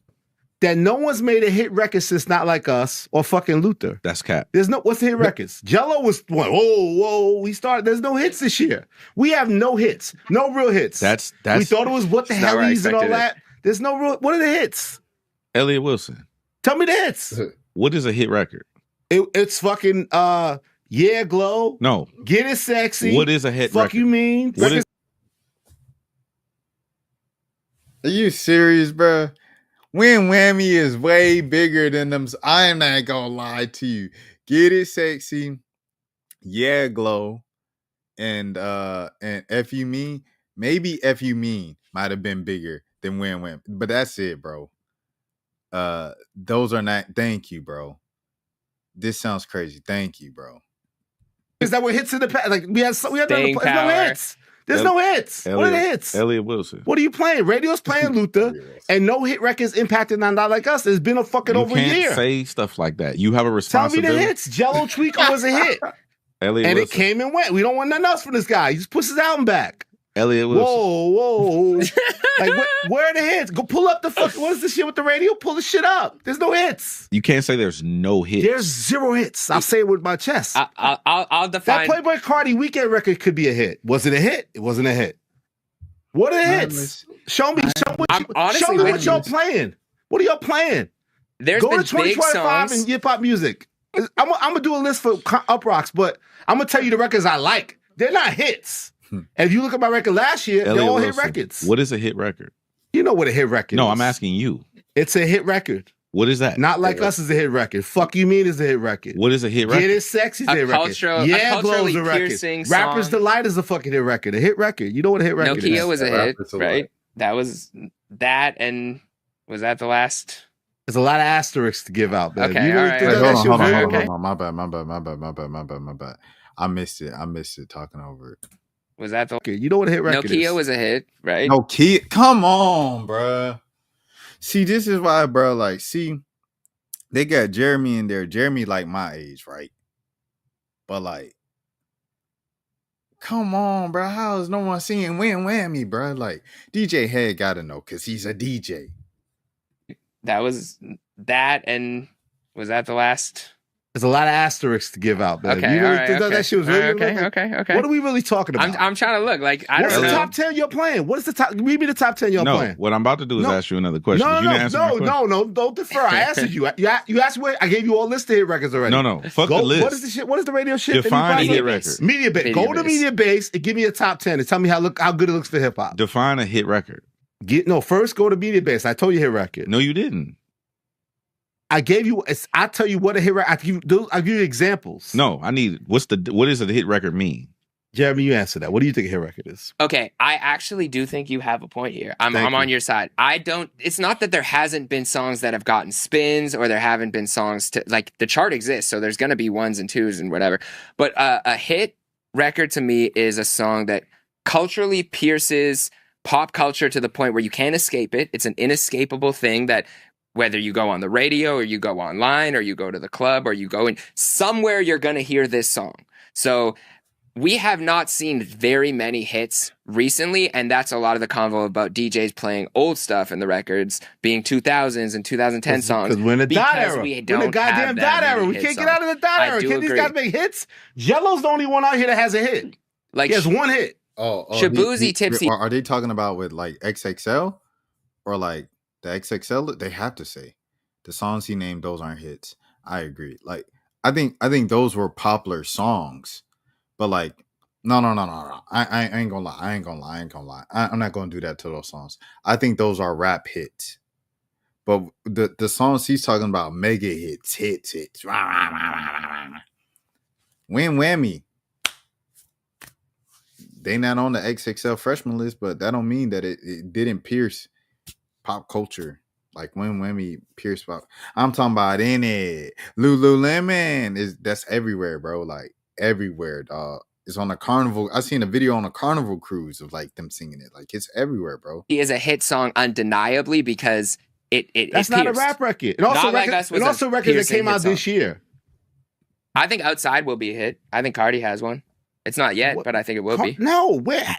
That no one's made a hit record since Not Like Us or fucking Luther. That's cap. What's the hit records? Jello was one. Whoa. There's no hits this year. We have no hits. No real hits. That's we thought it was What the Hellies and all that. There's no real. What are the hits? Elliott Wilson. Tell me the hits. What is a hit record? It's fucking Yeah Glow. No. Get It Sexy. What is a hit record? Fuck You Mean? What is? Are you serious, bro? Win Whammy is way bigger than them. I'm not gonna lie to you. Get It Sexy, Yeah Glow, and F You Mean. Maybe F You Mean might have been bigger than Win Whammy, but that's it, bro. Those are not. Thank you, bro. This sounds crazy. Thank you, bro. Is that what hits in the past? Like we had no hits. There's no hits. What are the hits? Elliott Wilson. What are you playing? Radio's playing Luther, and no hit records impacted on Not Like Us. It's been over a year. You can't say stuff like that. You have a Tell me responsibility. the hits. Jello Tweako was a hit. Elliott and Wilson. It came and went. We don't want nothing else from this guy. He just puts his album back. Elliott Wilson. Whoa. Like, where are the hits? Go pull up the fuck. What is this shit with the radio? Pull the shit up. There's no hits. You can't say there's no hits. There's zero hits. I'll say it with my chest. I'll define. That Playboy Cardi weekend record could be a hit. Was it a hit? It wasn't a hit. What are the hits? Show me what y'all playing. What are y'all playing? There's Go been to 2025 and hip hop music. I'm gonna do a list for Up Rocks, but I'm gonna tell you the records I like. They're not hits. And if you look at my record last year, Elliott they're all hit Wilson, records. What is a hit record? You know what a hit record is. No, I'm asking you. It's a hit record. What is that? Not Like Us is a hit record. Fuck You Mean is a hit record. What is a hit record? Get It Sexy is a hit record. Yeah Glow's a record. Rapper's Delight is a fucking hit record. A hit record. You know what a hit record is? Nokia was a hit, right? That was that, and was that the last? There's a lot of asterisks to give out, man. Okay, you really all right. think that shit was real? Hold on. My bad. I missed it talking over it. Was that the? Okay, you know what a hit record is? Nokia was a hit, right? Nokia, come on, bro. See, this is why, bro. Like, see, they got Jeremy in there. Jeremy, like my age, right? But like, come on, bro. How is no one seeing Win Whammy, bro? Like, DJ Head gotta know because he's a DJ. That was that, and was that the last? There's a lot of asterisks to give out, man. Okay, you really all right, think that shit was really okay. What are we really talking about? I'm trying to look like I What's don't the know. top 10 you're playing? What is the top? Read me the top 10 you're playing. What I'm about to do is ask you another question. No, You didn't answer my question. no, don't defer. I answered you. You asked me. I gave you all list of hit records already. No, fuck the list. What is the shit? What is the radio shit? Define a hit record. Media base. Go to Media Base and give me a top 10 and tell me how good it looks for hip hop. Define a hit record. First go to Media Base. I told you hit record. No, you didn't. I gave you. I tell you what a hit record. I give you examples. No, I need. What does a hit record mean? Jeremy, you answer that. What do you think a hit record is? Okay, I actually do think you have a point here. I'm on your side. It's not that there hasn't been songs that have gotten spins or there haven't been songs to, like, the chart exists, so there's going to be ones and twos and whatever. But a hit record to me is a song that culturally pierces pop culture to the point where you can't escape it. It's an inescapable thing that whether you go on the radio or you go online or you go to the club or you go in somewhere, you're going to hear this song. So we have not seen very many hits recently, and that's a lot of the convo about DJs playing old stuff in the records being 2000s and 2010 songs. Because we're in the dot era. We We're in the goddamn dot era. We can't get out of the dot era. Can these guys make hits? Jello's the only one out here that has a hit. Like, he has one hit. Shabuzi, Tipsy. Are they talking about with like XXL or like the XXL? They have to say the songs he named, those aren't hits. I agree. Like, I think those were popular songs, but like, no. I ain't gonna lie. I'm not gonna do that to those songs. I think those are rap hits. But the songs he's talking about, mega hits. Win Whammy. They not on the XXL freshman list, but that don't mean that it didn't pierce pop culture like Win Whammy pierced pop. I'm talking about in it. Lululemon that's everywhere, bro. Like everywhere, dog. It's on a carnival. I seen a video on a carnival cruise of like them singing it. Like it's everywhere, bro. He is a hit song undeniably because that's not a rap record. It also a record that came out this year. I think Outside will be a hit. I think Cardi has one. It's not yet, but I think it will be. No, where?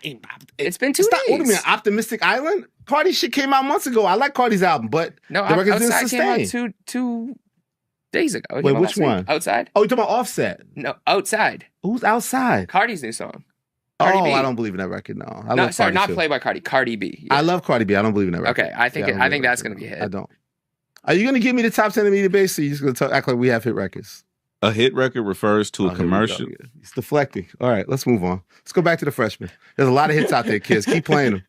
It's been 2 days. What do you mean, Optimistic Island? Cardi shit came out months ago. I like Cardi's album, but no, the record didn't Outside sustain. came out two days ago. Wait, which one? Outside? Oh, you're talking about Offset? No, Outside. Who's Outside? Cardi's new song. Cardi B. I don't believe in that record, no. Not Playboy Cardi. Cardi B. Yeah. I love Cardi B. I don't believe in that record. Okay, I think that's going to be a hit. I don't. Are you going to give me the top 10 of Media Base, or are you just going to act like we have hit records? A hit record refers to a commercial. He's deflecting. All right, let's move on. Let's go back to the freshman. There's a lot of hits out there, kids. Keep playing them.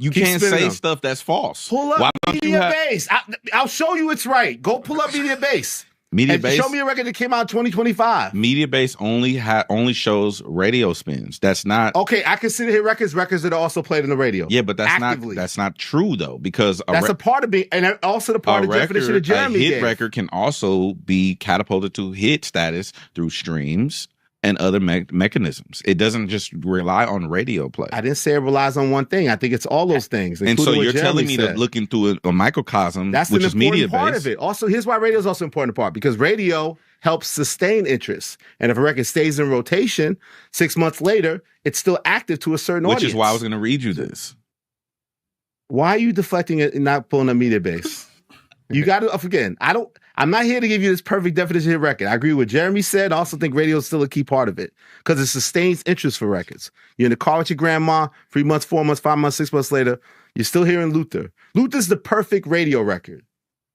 You can't say stuff that's false. Pull up Media Base. I'll show you it's right. Go pull up Media Base. Show me a record that came out in 2025. Media Base only shows radio spins. That's not okay. I consider hit records that are also played on the radio. Yeah, but that's not true though, because that's a part of being, and also the part of the definition of Jeremy. A hit record can also be catapulted to hit status through streams and other mechanisms. It doesn't just rely on radio play. I didn't say it relies on one thing. I think it's all those things. And so you're telling me to look into a microcosm, which is media based. That's an important part of it. Also, here's why radio is also an important part, because radio helps sustain interest. And if a record stays in rotation, 6 months later, it's still active to a certain audience. Which is why I was going to read you this. Why are you deflecting it and not pulling a Media Base? You got to, again, I'm not here to give you this perfect definition of record. I agree with what Jeremy said. I also think radio is still a key part of it because it sustains interest for records. You're in the car with your grandma, 3 months, 4 months, 5 months, 6 months later, you're still hearing Luther. Luther's the perfect radio record.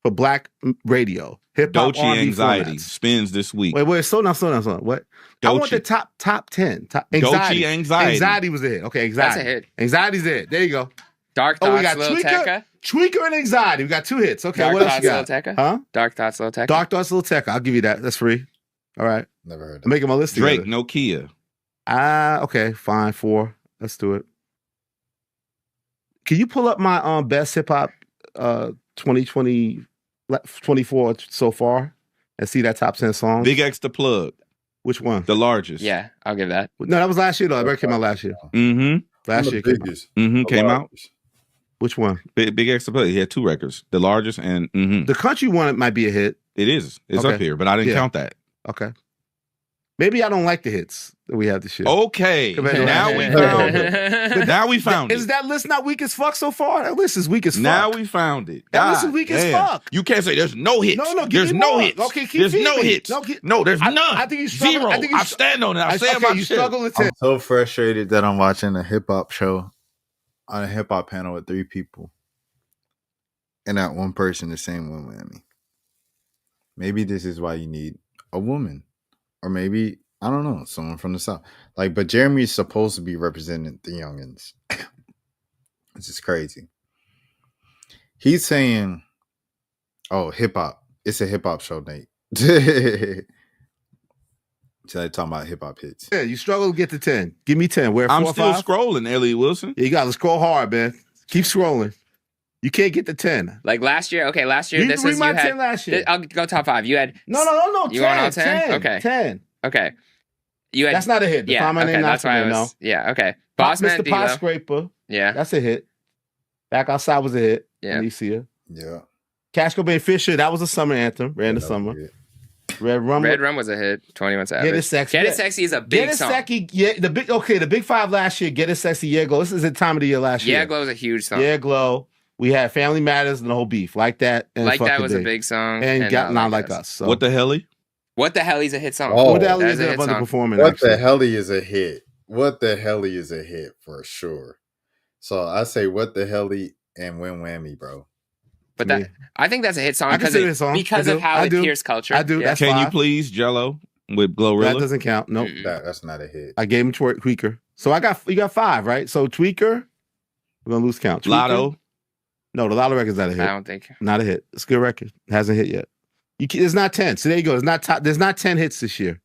for black radio. Hip hop, Dolce R&B Anxiety formats. spins this week. Wait, slow down. What? I want the Dolce. top 10. Anxiety. Dolce Anxiety. Anxiety was a hit. Okay, Anxiety. That's a hit. Anxiety's a hit. There you go. Dark Oh, we Thoughts, got Lil Tecca. Tweaker and Anxiety. We got 2 hits. Okay, Dark what else Thoughts, you got? Lil Tecca. Huh? Dark Thoughts, Lil Tecca. Dark Thoughts, Lil Tecca. I'll give you that. That's free. All right. Never heard of I'm making my list Drake, together. Nokia. Okay, fine. 4. Let's do it. Can you pull up my best hip hop 2024 so far and see that top 10 songs? Big X the Plug. Which one? The largest. Yeah, I'll give that. No, that was last year though. It came out last year. Mm-hmm. Last year came out. Came out. Which one? Big X the Plug. He had 2 records. The largest and The country one might be a hit. It is. It's Okay. up here, but I didn't Yeah. count that. Okay. Maybe I don't like the hits that we have this year. Okay. Compared to Now last we year. found it. Now we found Is it. that list not weak as fuck so far? That list is weak as fuck. Now we found it. That list is God weak as damn. fuck. You can't say there's no hits. No, give there's me no more. hits. Okay, keep there's feeding no me. hits. No, there's none. I think you struggle. Zero. I think you I stand on it. I say okay, about you shit. struggle with I'm 10. so frustrated that I'm watching a hip hop show on a hip hop panel with 3 people, and not one person is saying one with me. Maybe this is why you need a woman, or maybe I don't know, someone from the South. Like, but Jeremy is supposed to be representing the youngins. This is crazy. He's saying, "Oh, hip hop. It's a hip hop show, Nate." So they're talking about hip hop hits. Yeah, you struggle to get to 10. Give me 10. Where 4 I'm or still 5? scrolling, Elliott Wilson. Yeah, you got to scroll hard, man. Keep scrolling. You can't get to 10. Like last year. Okay, last year. Read This is my you 10 had. last year. I'll go top 5. You had. No. You 10. want all 10? 10. Okay. 10. Okay. You had. That's not a hit. Yeah. Find My Okay. Name, That's not why I for me, was. no. Yeah. Okay. Bossman Mr. Pot Dilo. Scraper. Yeah. That's a hit. Back Outside was a hit. Yeah. Alicia. Yeah. Cash Cobain Fisher. That was a summer anthem. Ran the summer. Red Rum. Red Rum was a hit. 21 Savage. Get It Sexy. Get It Sexy is a big Get It song. Sexy. Yeah, the big 5 last year. Get It Sexy. Yeah, Glow. This is the time of the year last year. Yeah, Glow is a huge song. Yeah, Glow. We had Family Matters and the whole beef. Like That. And Like Fuck That the was a Dig. big song. And Got Not Like Us. So. What the hell? What the hell is a hit song? Oh, What the hell That is is a it hit song. underperforming? What actually? the hell is a hit? What the hell is a hit for sure? So I say What the hell and Win Whammy, bro. But that I think that's a hit song I because consider it a song. because I of do. how I it do. pierced culture. I do. Yeah. That's Can you 5. please Jello with Glorilla? That doesn't count. Nope. That's not a hit. I gave him Tweaker. So you got 5, right? So Tweaker, we're gonna lose count. Tweaker, Lotto. No, the Lotto record's not a hit. I don't think. Not a hit. It's a good record. Hasn't hit yet. It's not 10. So there you go. There's not 10 hits this year.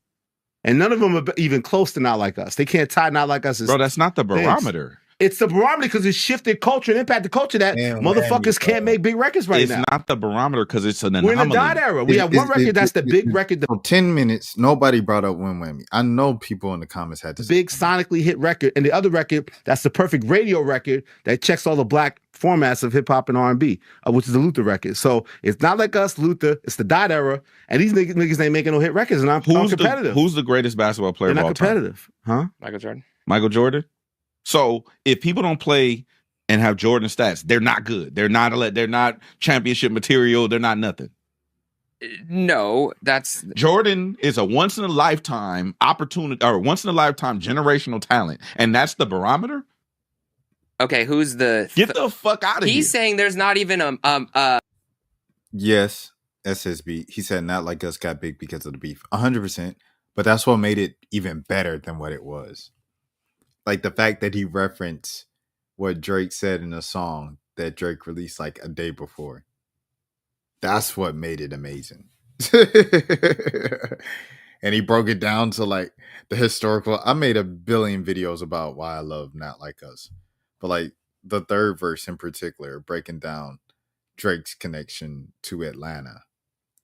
And none of them are even close to Not Like Us. They can't tie Not Like Us. Bro, that's not the barometer. It's the barometer because it shifted culture and impacted culture that motherfuckers can't make big records right It's now. not the barometer because it's an We're in anomaly. the dot era. We have one record that's the big record. For 10 minutes, nobody brought up Win Whammy. I know people in the comments had The this. big sonically hit record, and the other record that's the perfect radio record that checks all the black formats of hip hop and R&B, which is the Luther record. So it's Not Like Us, Luther. It's the dot era, and these niggas ain't making no hit records, and I'm competitive. Who's the greatest basketball player They're of all not competitive, huh? Michael Jordan. Michael Jordan. So if people don't play and have Jordan stats, they're not good. They're not championship material. They're not nothing. No, that's Jordan is a once in a lifetime opportunity or once in a lifetime generational talent, and that's the barometer. okay. Who's the? Get the fuck out of here. He's saying there's not even Yes, SSB. He said Not Like Us got big because of the beef. 100%. But that's what made it even better than what it was. Like the fact that he referenced what Drake said in a song that Drake released like a day before. That's what made it amazing. And he broke it down to like the historical. I made a billion videos about why I love Not Like Us. But like the third verse in particular, breaking down Drake's connection to Atlanta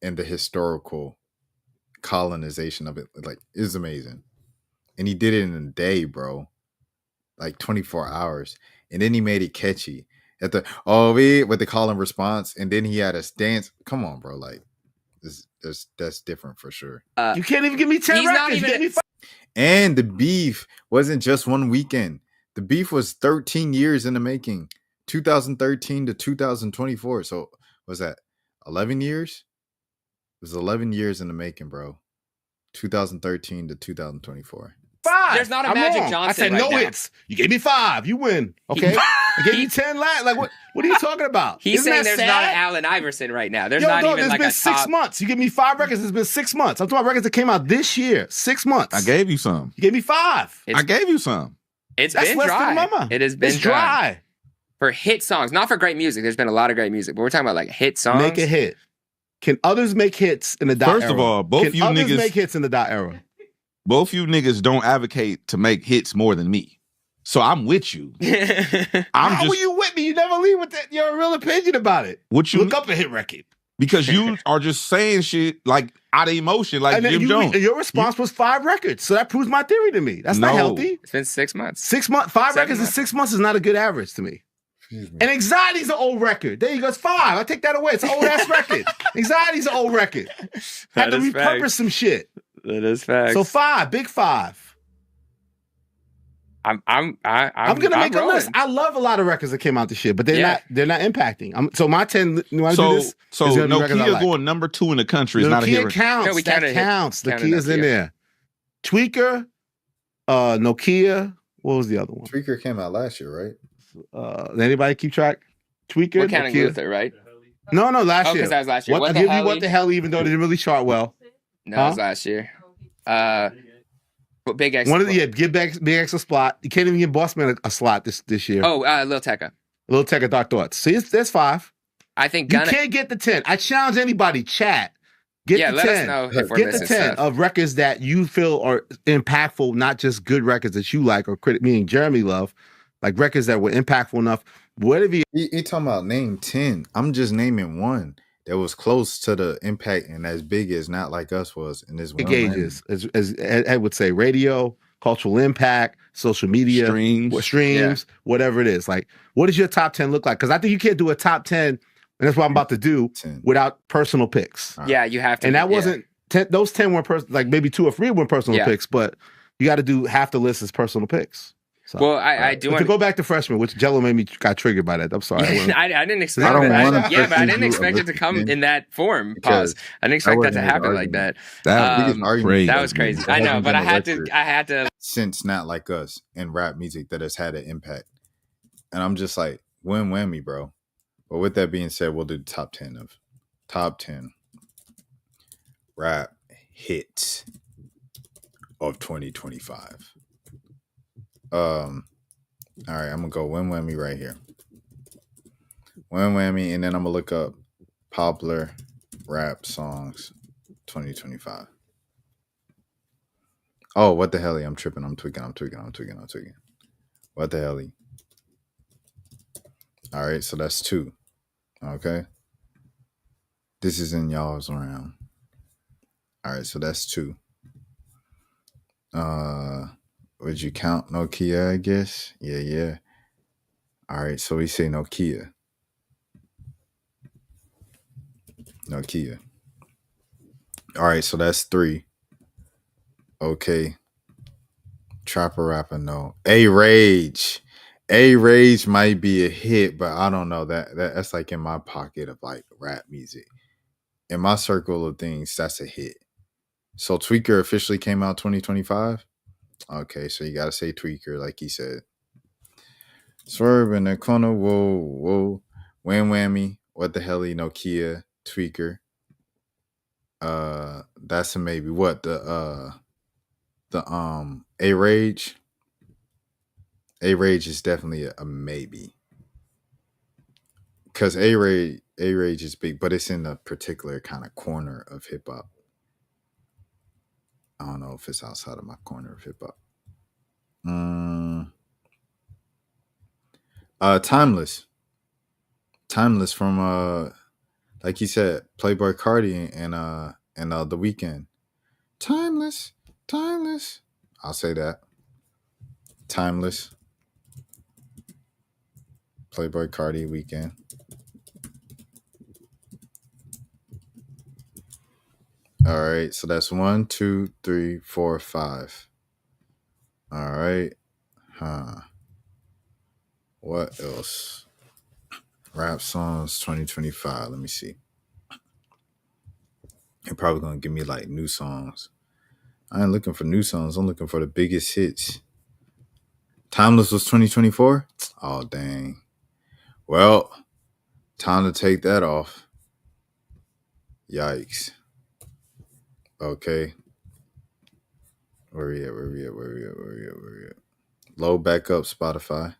and the historical colonization of it, like, is amazing. And he did it in a day, bro. Like 24 hours. And then he made it catchy. At the with the call and response, and then he had us dance. Come on, bro. Like that's different for sure. You can't even give me 10 he's not records. even- Give me 5. And the beef wasn't just one weekend. The beef was 13 years in the making. 2013 to 2024. So was that 11 years? It was 11 years in the making, bro. 2013 to 2024. 5. There's not a I'm Magic wrong. Johnson I said right no now. hits. You gave me 5. You win. Okay. I gave you 10 last. Like what? What are you talking about? He's Isn't saying that there's not sad? an Allen Iverson right now. There's Yo, not dog, even there's like been a 6 top. months. You give me 5 records. It's been 6 months. I'm talking about records that came out this year. 6 months. I gave you some. You gave me 5. I gave you some. It's That's been less dry. than mama. It has been It's dry. for hit songs, not for great music. There's been a lot of great music, but we're talking about like hit songs. Make a hit. Can others make hits in the dot era? First of all, both Can you others niggas make hits in the dot era? Both you niggas don't advocate to make hits more than me. So I'm with you. How are you with me? You never leave with that, your real opinion about it. What you Look up a hit record. Because you are just saying shit like out of emotion, like And then Jim Jones. and your response was 5 records. So that proves my theory to me. That's not No. healthy. It's been 6 months. 6 months, 5 7 records in months. 6 months is not a good average to me. And Anxiety's an old record. There you go. It's 5. I take that away. It's an old ass record. Anxiety's an old record. Had to is repurpose facts. some shit. That is facts. So 5, big 5. I'm gonna make a list. I love a lot of records that came out this year, but they're not impacting. So my 10. You want to do this? So It's gonna be records I Nokia like. going number 2 in the country is not a hit. Nokia counts. No, we that counted counts. counted Nokia's in Nokia. there. Tweaker, Nokia. What was the other one? Tweaker came out last year, right? Does anybody keep track? Tweaker. We're counting Nokia. Luther, right? No, last year. because that was last year. I'll What the give hell? you what the hell, even though they didn't really chart well. No, it was last year. But Big X. One of the give Big X a slot. You can't even give Bossman a slot this year. Oh, Lil Tecca. Lil Tecca Dark Thoughts. See, that's 5. I think You Gunna. can't get the 10. I challenge anybody, chat. Get Yeah, the let 10. us know if we're Get the missing 10 stuff. of records that you feel are impactful, not just good records that you like or meaning Jeremy love, like records that were impactful enough. Whatever You talking about name 10. I'm just naming one that was close to the impact and as big as Not Like Us was in this one. gauges, as Ed would say, radio, cultural impact, social media, streams, whatever it is. Like, what does your top 10 look like? Because I think you can't do a top 10, and that's what I'm about to do, 10. without personal picks. Yeah, you have to. And that wasn't 10, those 10 weren't like maybe 2 or 3 were personal Yeah. picks, but you got to do half the list as personal picks. So, Well, I do but want to go back to freshman, which Jello made me got triggered by that. I'm sorry. I didn't expect I don't that. wanna Yeah, but I put didn't you expect it to come in in that form. because Pause. I didn't expect that to wasn't happen an like that. argument. Crazy. That was crazy. I know, but I had to. Since Not Like Us and rap music that has had an impact. And I'm just like, win whammy, bro. But with that being said, we'll do the top 10 rap hits of 2025. All right, I'm gonna go win whammy right here. Win whammy, and then I'm gonna look up popular rap songs 2025. Oh, what the hell? I'm tripping. I'm tweaking. What the hell? All right, so that's 2. Okay. This is in y'all's round. All right, so that's 2. Would you count Nokia, I guess? Yeah. All right, so we say Nokia. All right, so that's 3. Okay. Trapper rapper, no. A-Rage might be a hit, but I don't know. That's like in my pocket of like rap music. In my circle of things, that's a hit. So Tweaker officially came out 2025? Okay, so you gotta say Tweaker, like he said. Swerve in the corner, whoa. Wham whammy, what the hell, Nokia, Tweaker. That's a maybe. What the A-Rage? A-Rage is definitely a maybe. Because A-Rage is big, but it's in a particular kind of corner of hip hop. I don't know if it's outside of my corner of hip hop. Timeless from like you said, Playboy Cardi and The Weeknd. Timeless. I'll say that. Timeless. Playboy Cardi, Weeknd. All right, so that's 1, 2, 3, 4, 5. All right. What else? Rap songs 2025. Let me see. You're probably gonna give me like new songs. I ain't looking for new songs. I'm looking for the biggest hits. Timeless was 2024? Oh, dang. Well, time to take that off. Yikes. Okay. Where we at? Load back up, Spotify.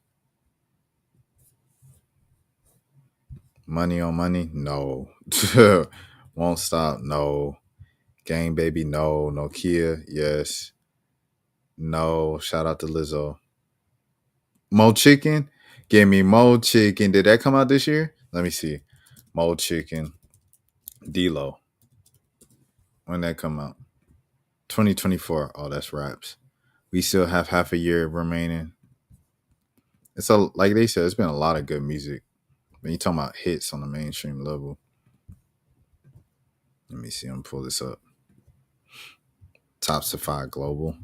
Money on money? No. Won't stop? No. Gang Baby? No. Nokia? Yes. No. Shout out to Lizzo. Mo Chicken? Give me Mo Chicken. Did that come out this year? Let me see. Mo Chicken. D-Lo. When that come out? 2024. Oh, that's raps. We still have half a year remaining. It's like they said, it's been a lot of good music. When you talking about hits on the mainstream level. Let me see. I'm pull this up. Top 5 global.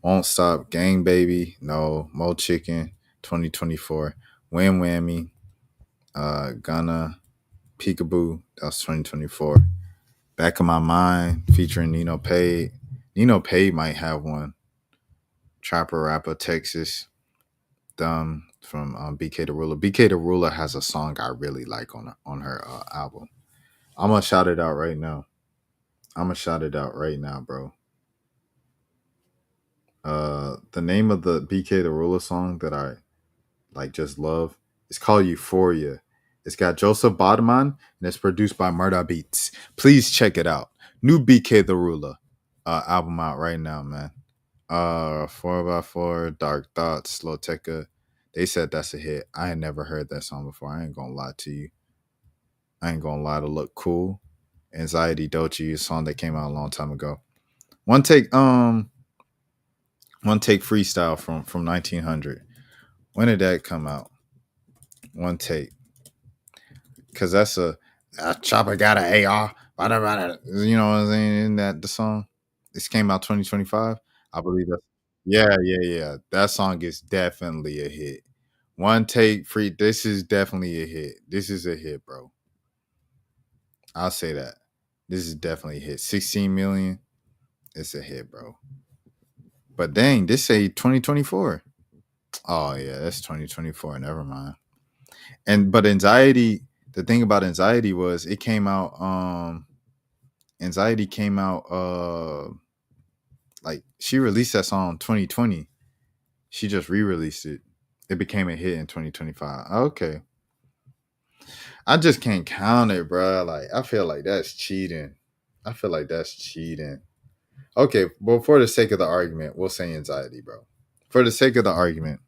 Won't Stop. Gang Baby. No. Mo Chicken. 2024. Wham Whammy. Ghana. Peekaboo. That was 2024. Back of My Mind featuring Nino Pay. Nino Pay might have one. Trapper Rapper Texas. Dumb from BK the Ruler. BK the Ruler has a song I really like on her album. I'm gonna shout it out right now. Bro. The name of the BK the Ruler song that I just love is called Euphoria. It's got Joseph Bodman and it's produced by Murda Beats. Please check it out. New BK the Ruler album out right now, man. 4x4, Dark Thoughts, Slowteka. They said that's a hit. I ain't never heard that song before. I ain't gonna lie to you. I ain't gonna lie to look cool. Anxiety Dochi, a song that came out a long time ago. One take freestyle from 1900. When did that come out? One take. Cause that's a chopper got an AR. You know what I'm saying? Isn't that the song? This came out 2025. I believe that. Yeah. That song is definitely a hit. One take free. This is definitely a hit. This is a hit, bro. I'll say that. This is definitely a hit. 16 million. It's a hit, bro. But dang, this say 2024. Oh yeah, that's 2024. Never mind. But Anxiety, the thing about Anxiety was it came out Anxiety came out like she released that song in 2020. She just re-released it. It became a hit in 2025. Okay. I just can't count it, bro. Like I feel like that's cheating. Okay, but for the sake of the argument, we'll say Anxiety, bro. For the sake of the argument,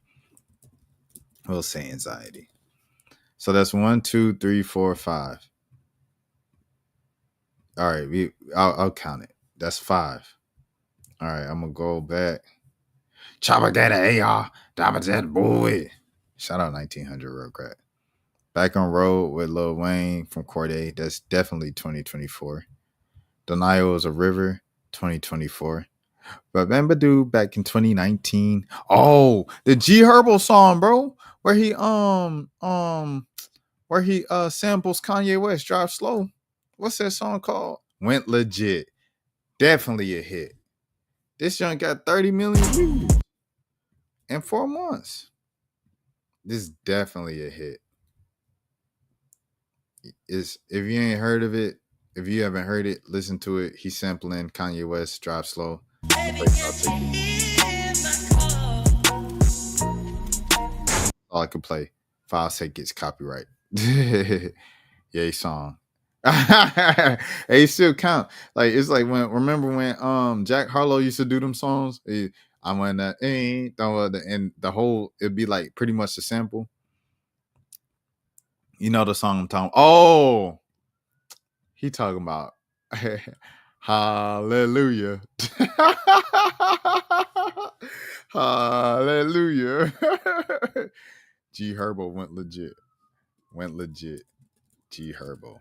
we'll say Anxiety. So that's 1, 2, 3, 4, 5. All right, I'll count it. That's 5. All right, I'm gonna go back. Chopper got an AR. Chopper that boy. Shout out 1900 real quick. Back on Road with Lil Wayne from Corday. That's definitely 2024. Denial is a River, 2024. But Bambadoo back in 2019. Oh, the G Herbo song, bro, where he samples Kanye West Drive Slow. What's that song called? Went Legit. Definitely a hit. This joint got 30 million views in 4 months. This is definitely a hit. If you ain't heard of it, if you haven't heard it, listen to it. He's sampling Kanye West Drive Slow. All I could play. File say gets copyright. Yay song. It still count. Like it's like remember when Jack Harlow used to do them songs? I went that and the whole it'd be like pretty much the sample. You know the song I'm talking. Oh, he talking about Hallelujah. Hallelujah. G Herbo went legit. G Herbo.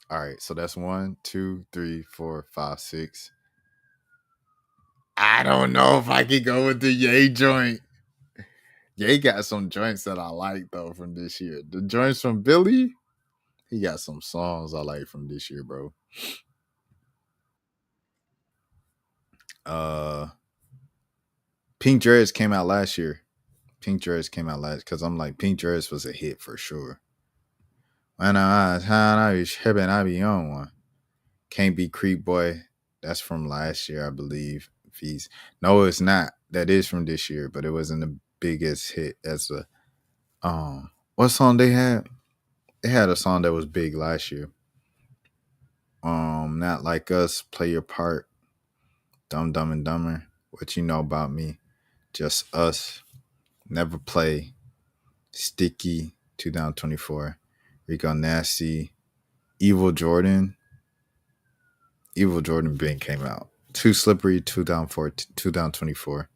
All right, so that's 1, 2, 3, 4, 5, 6. I don't know if I could go with the Ye joint. Ye got some joints that I like though from this year. The joints from Billy, he got some songs I like from this year, bro. Pink Dress came out last year. Pink Dress came out last because I'm like Pink Dress was a hit for sure. When I was tripping, I be on one. Can't Be Creep Boy. That's from last year, I believe. Fees. No, it's not. That is from this year, but it wasn't the biggest hit as a what song they had? They had a song that was big last year. Not Like Us, Play Your Part, Dumb Dumb and Dumber, What You Know About Me, Just Us, Never Play, Sticky, 2024, Rico Nasty, Evil Jordan Bing came out. Too Slippery, 2024.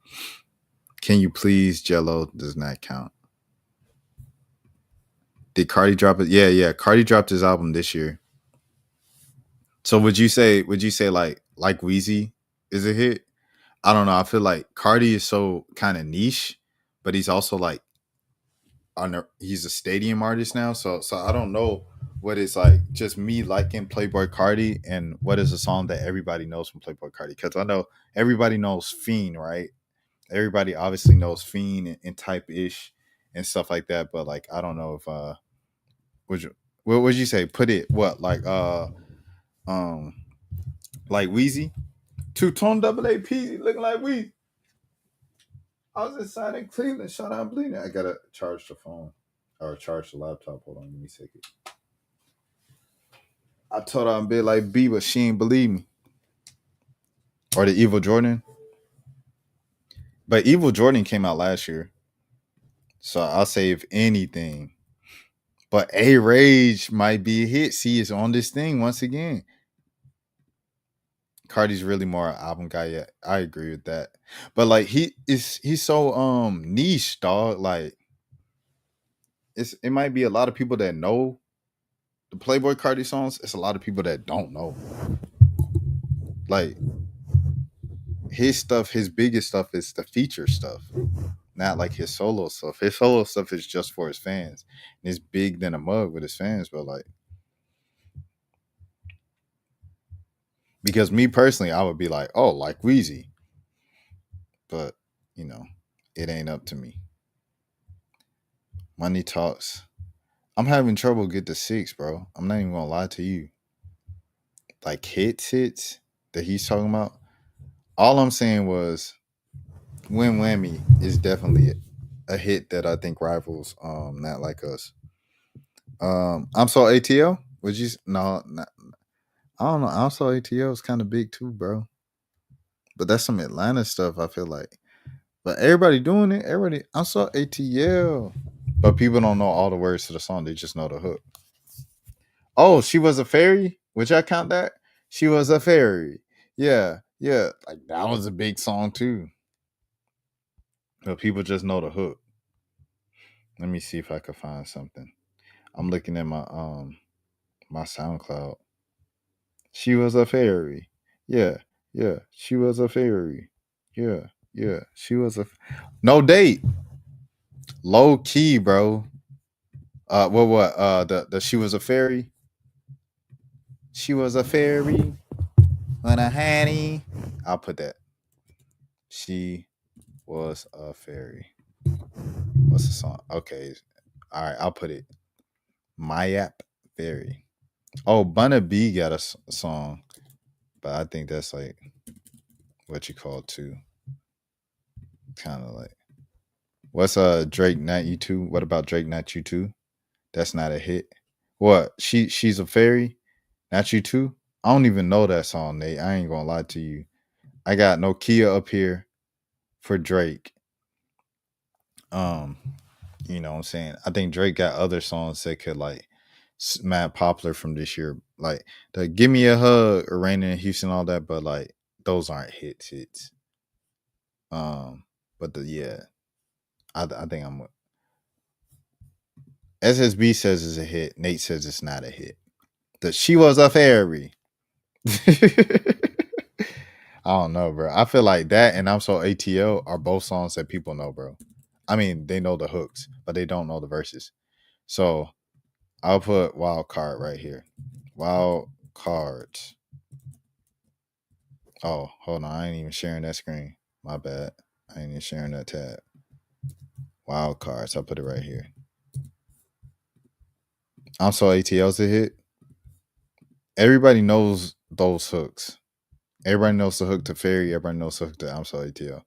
Can You Please, Jello does not count. Did Cardi drop it? Yeah. Cardi dropped his album this year. So would you say like Weezy is a hit? I don't know. I feel like Cardi is so kind of niche, but he's also like he's a stadium artist now. So I don't know what is like just me liking Playboy Cardi and what is a song that everybody knows from Playboy Cardi, because I know everybody knows Fiend, right? Everybody obviously knows Fiend and Type Ish and stuff like that, but like I don't know if what would you say? Put it what like Weezy, two-tone double AP looking like Weezy. I was inside in Cleveland, shut out bleeding. I gotta charge the phone or charge the laptop. Hold on, let me take it. I told her I'm big like B, but she ain't believe me. Or the Evil Jordan. But Evil Jordan came out last year. So I'll say if anything. But A Rage might be a hit. See, it's on this thing once again. Cardi's really more an album guy. Yeah, I agree with that. But like he's so niche, dog. Like it might be a lot of people that know the Playboy Cardi songs. It's a lot of people that don't know. Like his stuff, his biggest stuff is the feature stuff, not like his solo stuff. His solo stuff is just for his fans. And it's big than a mug with his fans, but like because me personally, I would be like, oh, like Weezy. But, you know, it ain't up to me. Money Talks. I'm having trouble get to 6, bro. I'm not even gonna lie to you. Like hits that he's talking about. All I'm saying was Win Whammy is definitely a hit that I think rivals Not Like Us. I'm So ATL? Would you no, not, I don't know. I'm So ATL is kind of big too, bro. But that's some Atlanta stuff, I feel like. But everybody doing it. I saw ATL. But people don't know all the words to the song. They just know the hook. Oh, She Was a Fairy? Would y'all count that? She Was a Fairy. Yeah. Like that was a big song too. But people just know the hook. Let me see if I can find something. I'm looking at my my SoundCloud. She was a fairy. Yeah. She was a fairy. Yeah. She was a No Date. Low key, bro. What? The She Was a Fairy. She was a fairy when I had it. I'll put that. She was a fairy. What's the song? Okay. All right, I'll put it. Mayap Fairy. Oh, Bunna B got a song, but I think that's like what you call too. Kind of like what's Drake Not You Too? What about Drake Not You Too? That's not a hit. What? She's a fairy? Not You Too? I don't even know that song, Nate. I ain't gonna lie to you. I got Nokia up here for Drake. You know what I'm saying? I think Drake got other songs that could like mad popular from this year. Like the Give Me a Hug or Raining in Houston, all that, but like those aren't hits. But I think I'm with SSB says it's a hit. Nate says it's not a hit. The She Was a Fairy. I don't know, bro. I feel like that and I'm So ATL are both songs that people know, bro. I mean, they know the hooks, but they don't know the verses. So I'll put Wild Card right here. Wild Cards. Oh, hold on. I ain't even sharing that screen. My bad. I ain't even sharing that tab. Wild cards. I'll put it right here. I'm So ATL's a hit. Everybody knows those hooks. Everybody knows the hook to Fairy. Everybody knows the hook to I'm So ATL.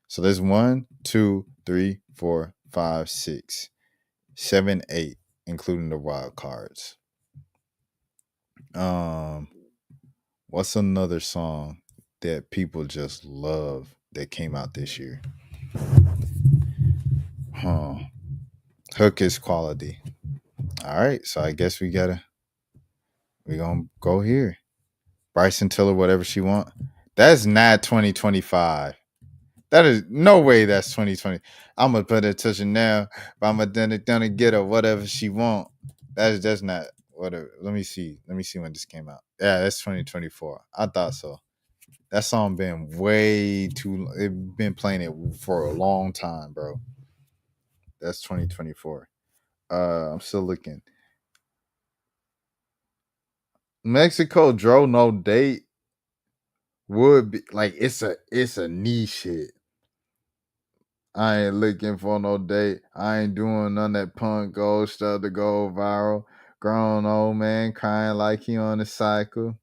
So there's 1, 2, 3, 4, 5, 6, 7, 8, including the wild cards. What's another song that people just love that came out this year? Hook is quality. All right, so I guess we're gonna go here. Bryson Tiller, whatever she want. That's not 2025. That is no way that's 2020. I'm gonna put it to Chanel, but I'm gonna get her whatever she want. That's not whatever. Let me see when this came out. Yeah, that's 2024. I thought so. That song been way too. It been playing it for a long time, bro. That's 2024. I'm still looking. Mexico Dro No Date would be like it's a niche hit. I ain't looking for no date. I ain't doing none of that punk gold stuff to go viral. Grown old man crying like he on a cycle.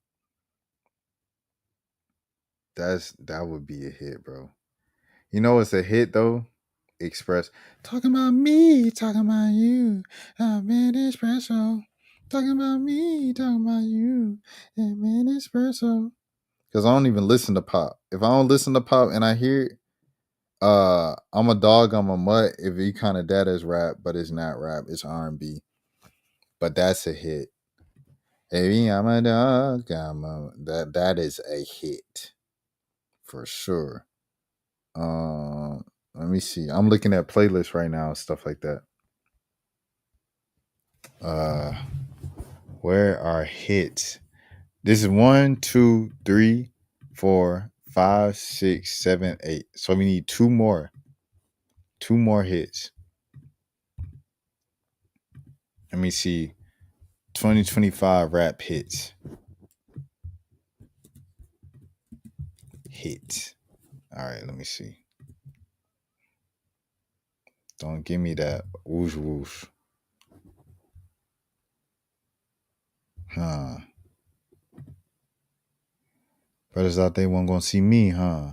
That would be a hit, bro. You know what's a hit though? Express. Talking about me, talking about you. I've been espresso. Talking about me, talking about you. I've been espresso. Because I don't even listen to pop. If I don't listen to pop and I hear it, I'm a dog, I'm a mutt. If you kind of that is rap, but it's not rap, it's R&B. But that's a hit. Baby, I'm a dog, that is a hit for sure. Let me see. I'm looking at playlists right now and stuff like that. Where are hits? This is 1, 2, 3, 4, 5, 6, 7, 8. So we need 2 more. 2 more hits. Let me see. 2025 rap hits. Hits. All right, let me see. Don't give me that whoosh whoosh. Huh. Brothers out there weren't gonna see me, huh?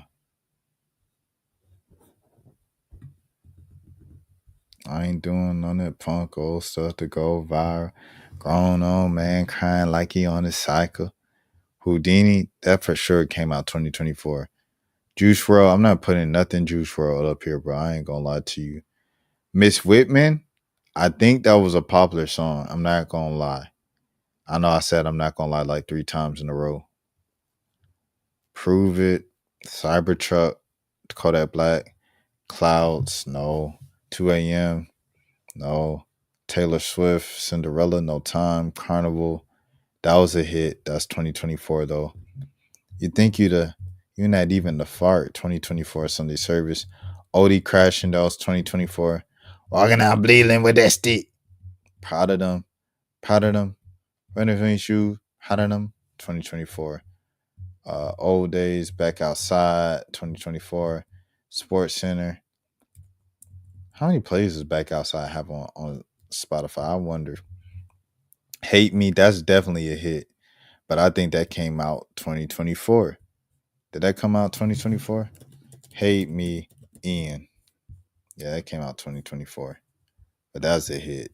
I ain't doing none of that punk old stuff to go viral. Grown old man crying like he on his cycle. Houdini, that for sure came out 2024. Juice WRLD, I'm not putting nothing Juice WRLD up here, bro. I ain't gonna lie to you. Miss Whitman, I think that was a popular song. I'm not gonna lie. I know I said I'm not gonna lie like 3 times in a row. Prove It, Cybertruck, Kodak Black, Clouds, no. 2 a.m., no. Taylor Swift, Cinderella, No Time, Carnival. That was a hit. That's 2024 though. You think you're not even the fart. 2024 Sunday service. Odie crashing. That was 2024. Walking out bleeding with that stick. Proud of them. Running from shoes. Proud of them. 2024. Old Days, Back Outside, 2024. Sports Center. How many plays does Back Outside have on Spotify? I wonder. Hate Me, that's definitely a hit. But I think that came out 2024. Did that come out 2024? Hate Me, Ian. Yeah, that came out 2024. But that's a hit.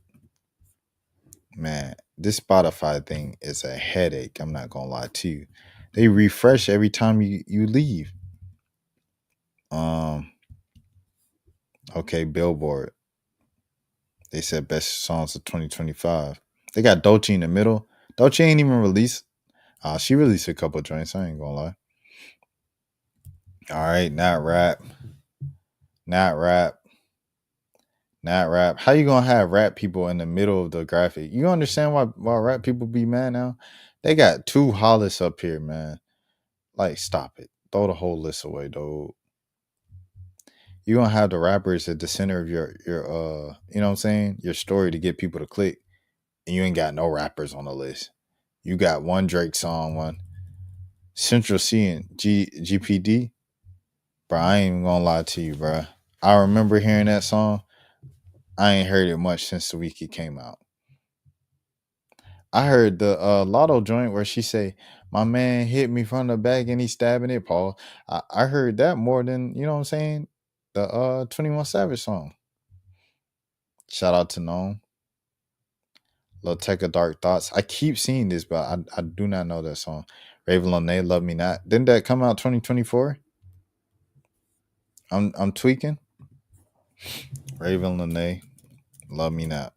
Man, this Spotify thing is a headache. I'm not going to lie to you. They refresh every time you leave. Okay, Billboard. They said best songs of 2025. They got Dolce in the middle. Dolce ain't even released. She released a couple joints. I ain't gonna lie. All right, not rap. How you gonna have rap people in the middle of the graphic? You understand why rap people be mad now? They got 2 Hollis up here, man. Like, stop it. Throw the whole list away, dude. You gonna have the rappers at the center of your you know what I'm saying? Your story to get people to click, and you ain't got no rappers on the list. You got one Drake song, one Central C and GPD. Bro, I ain't even gonna lie to you, bro. I remember hearing that song. I ain't heard it much since the week it came out. I heard the Lotto joint where she say, "My man hit me from the back and he stabbing it, Paul." I heard that more than, you know what I'm saying, the 21 Savage song. Shout out to Gnome. Lil Tecca Dark Thoughts. I keep seeing this, but I do not know that song. Raven Lene, Love Me Not. Didn't that come out 2024? I'm tweaking. Raven Lene, Love Me Not.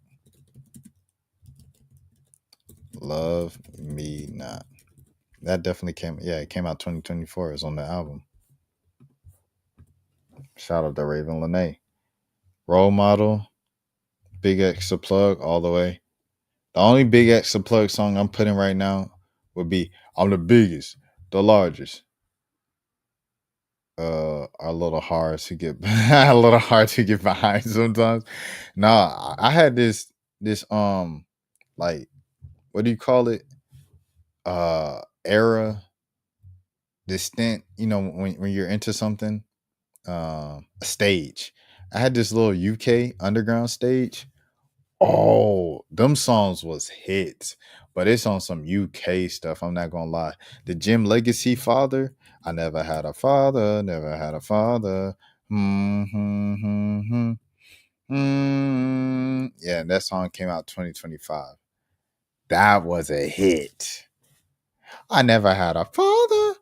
Love Me Not. That definitely it came out 2024. It was on the album. Shout out to Raven Lene. Role Model, Big X the Plug, all the way. The only Big X the Plug song I'm putting right now would be I'm the biggest, the largest. Are a little hard to get behind sometimes. Nah, I had this like, what do you call it? Era, this stint, you know, when you're into something, a stage. I had this little UK underground stage. Oh, them songs was hits, but it's on some UK stuff. I'm not gonna lie. The Jim Legacy Father. I never had a father. Never had a father. Mm-hmm. Yeah, that song came out 2025. That was a hit. I never had a father.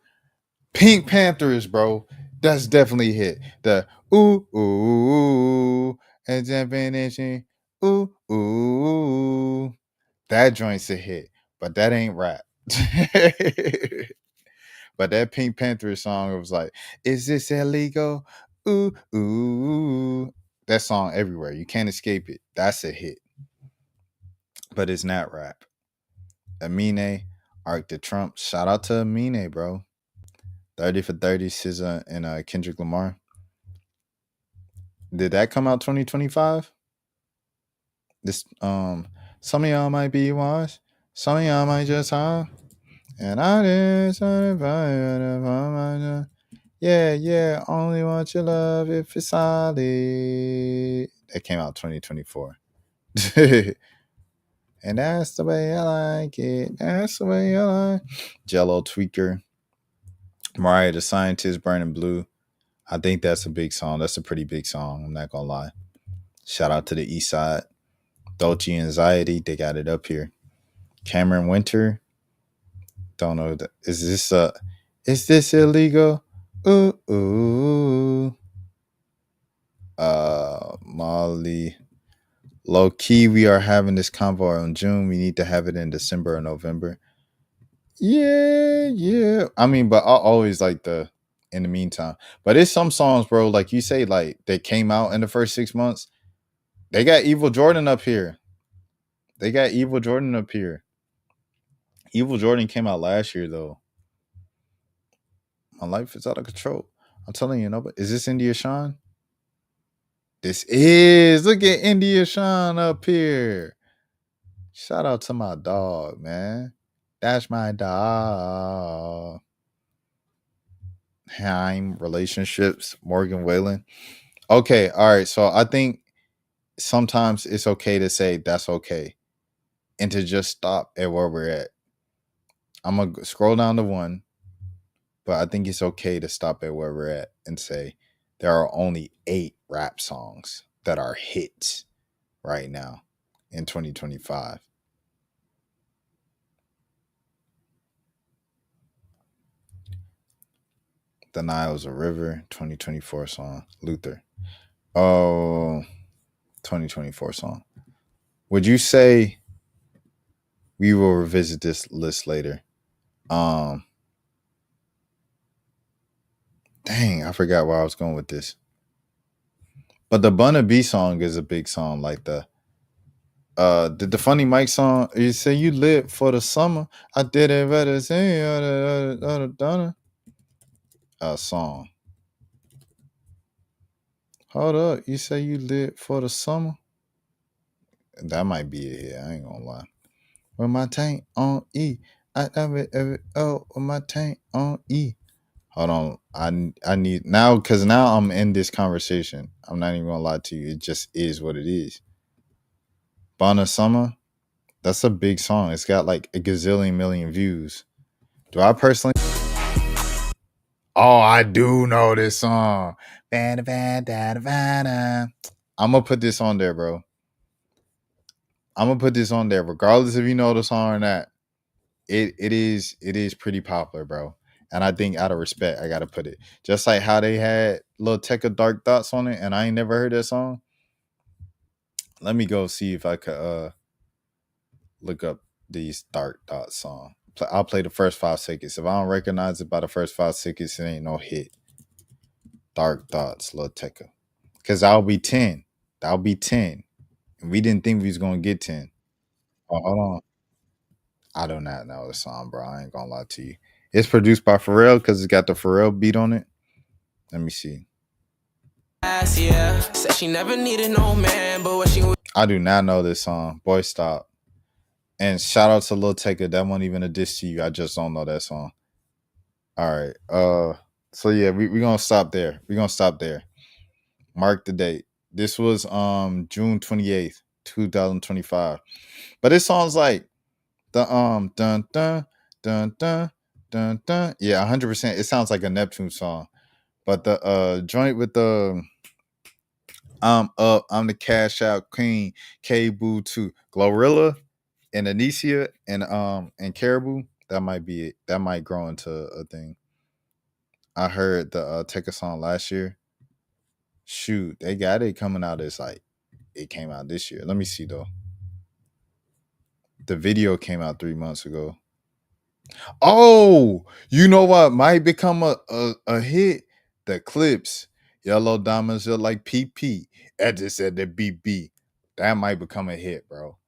Pink Panthers, bro. That's definitely a hit. The ooh ooh and definition. Ooh ooh. That joint's a hit, but that ain't rap. But that Pink Panther song, it was like, is this illegal? Ooh ooh. That song everywhere. You can't escape it. That's a hit. But it's not rap. Amine, Arc the Trump. Shout out to Amine, bro. 30 for 30, SZA and Kendrick Lamar. Did that come out 2025? This some of y'all might be wise, some of y'all might just high. And I did yeah, only want your love if it's solid. That came out 2024. And that's the way I like it. That's the way I like. Jello Tweaker. Mariah the Scientist, Burning Blue. I think that's a big song. That's a pretty big song. I'm not gonna lie. Shout out to the East Side. Dolce Anxiety. They got it up here. Cameron Winter. Don't know that. Is this illegal? Ooh ooh. Molly. Low key, we are having this convo in June. We need to have it in December or November. Yeah. I mean, but I always like in the meantime. But it's some songs, bro, like you say, like they came out in the first 6 months. They got Evil Jordan up here. Evil Jordan came out last year, though. My life is out of control. I'm telling you, but is this India Sean? This is. Look at India Sean up here. Shout out to my dog, man. That's my dog. Heim Relationships, Morgan Whalen. Okay, all right. So I think sometimes it's okay to say that's okay and to just stop at where we're at. I'm going to scroll down to 1, but I think it's okay to stop at where we're at and say there are only 8 rap songs that are hits right now in 2025. The Nile's a River, 2024 song. Luther. Oh, 2024 song. Would you say we will revisit this list later? Dang, I forgot where I was going with this. But the Bunna B song is a big song, like the Funny Mike song. You say you lit for the summer. I did it better say song. Hold up, you say you lit for the summer? That might be it here. I ain't gonna lie. With my tank on E, I oh my tank on E. Hold on. I need now because now I'm in this conversation. I'm not even gonna lie to you. It just is what it is. Bonner Summer, that's a big song. It's got like a gazillion million views. Do I personally? Oh, I do know this song. I'm gonna put this on there, bro. I'm gonna put this on there, regardless if you know the song or not. It is pretty popular, bro. And I think out of respect, I gotta put it. Just like how they had Lil Tecca Dark Thoughts on it, and I ain't never heard that song. Let me go see if I could look up these Dark Thoughts song. I'll play the first 5 seconds. If I don't recognize it by the first 5 seconds, it ain't no hit. Dark Thoughts, Lil Tecca. Cause that'll be 10. That'll be 10. And we didn't think we was gonna get 10. Oh, hold on. I do not know the song, bro. I ain't gonna lie to you. It's produced by Pharrell because it's got the Pharrell beat on it. Let me see. Said she never needed no man, but what she I do not know this song. Boy, stop. And shout out to Lil Tecca. That wasn't even a diss to you. I just don't know that song. All right. So yeah, we're gonna stop there. We're gonna stop there. Mark the date. This was June 28th, 2025. But this song's like the dun dun dun dun dun dun. Yeah, 100%. It sounds like a Neptune song. But the joint with the I'm up, I'm the cash out queen, K Boo 2, Glorilla and Anicia and Caribou, that might be it. That might grow into a thing. I heard the Take a Song last year. Shoot, they got it coming out as like it came out this year. Let me see though. The video came out 3 months ago. Oh, you know what might become a hit? The clips. Yellow diamonds are like PP. I just said the BB. That might become a hit, bro.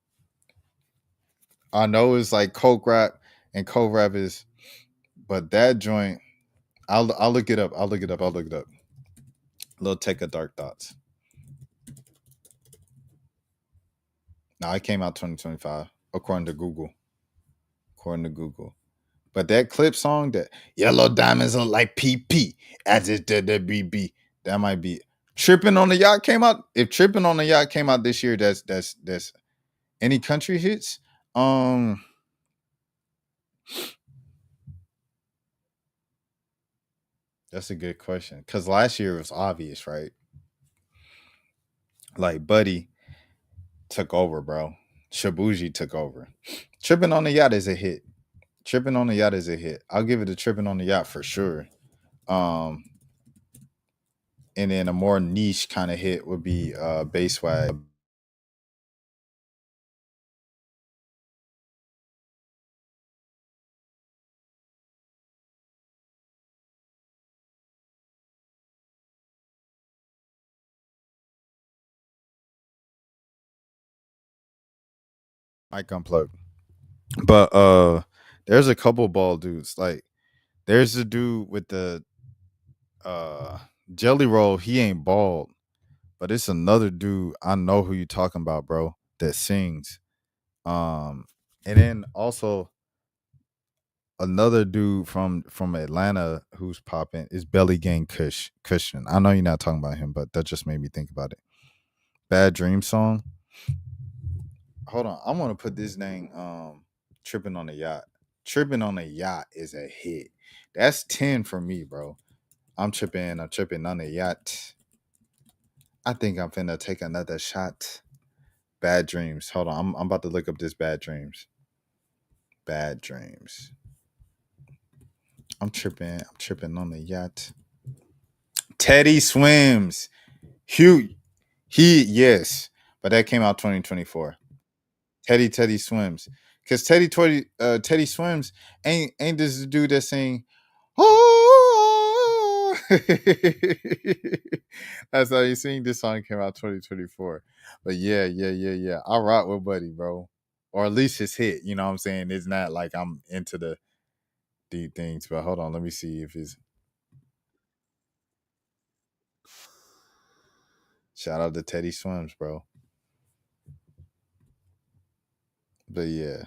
I know it's like coke rap and coke rap is, but that joint, I'll look it up. I'll look it up. Lil Tecca Dark Thoughts. Now it came out 2025, according to Google. But that clip song, that yellow diamonds are like PP. I just did the BB. That might be Tripping on the Yacht came out. If Tripping on the Yacht came out this year, that's any country hits. That's a good question. Because last year it was obvious, right? Like Buddy took over, bro. Shabuji took over. Tripping on the Yacht is a hit. I'll give it a Tripping on the Yacht for sure. And then a more niche kind of hit would be Bass Swag. Mic unplugged. But there's a couple bald dudes. Like there's a dude with the Jelly Roll. He ain't bald, but it's another dude. I know who you talking about, bro, that sings. And then also another dude from Atlanta who's popping is Belly Gang Cushion. I know you're not talking about him, but that just made me think about it. Bad Dream song. Hold on, I want to put this name. Tripping on the Yacht. Tripping on the Yacht is a hit. That's 10 for me, bro. I'm tripping on the yacht. I think I'm finna take another shot. Bad Dreams. Hold on, I'm about to look up this Bad Dreams. Bad Dreams. I'm tripping on the yacht. Teddy Swims. Yes. But that came out 2024. Teddy Swims. Because Teddy Swims ain't this dude that sing, oh, that's how you sing. This song came out 2024. But yeah. I rock with Buddy, bro. Or at least his hit. You know what I'm saying? It's not like I'm into the deep things. But hold on, let me see if it's. Shout out to Teddy Swims, bro. But yeah.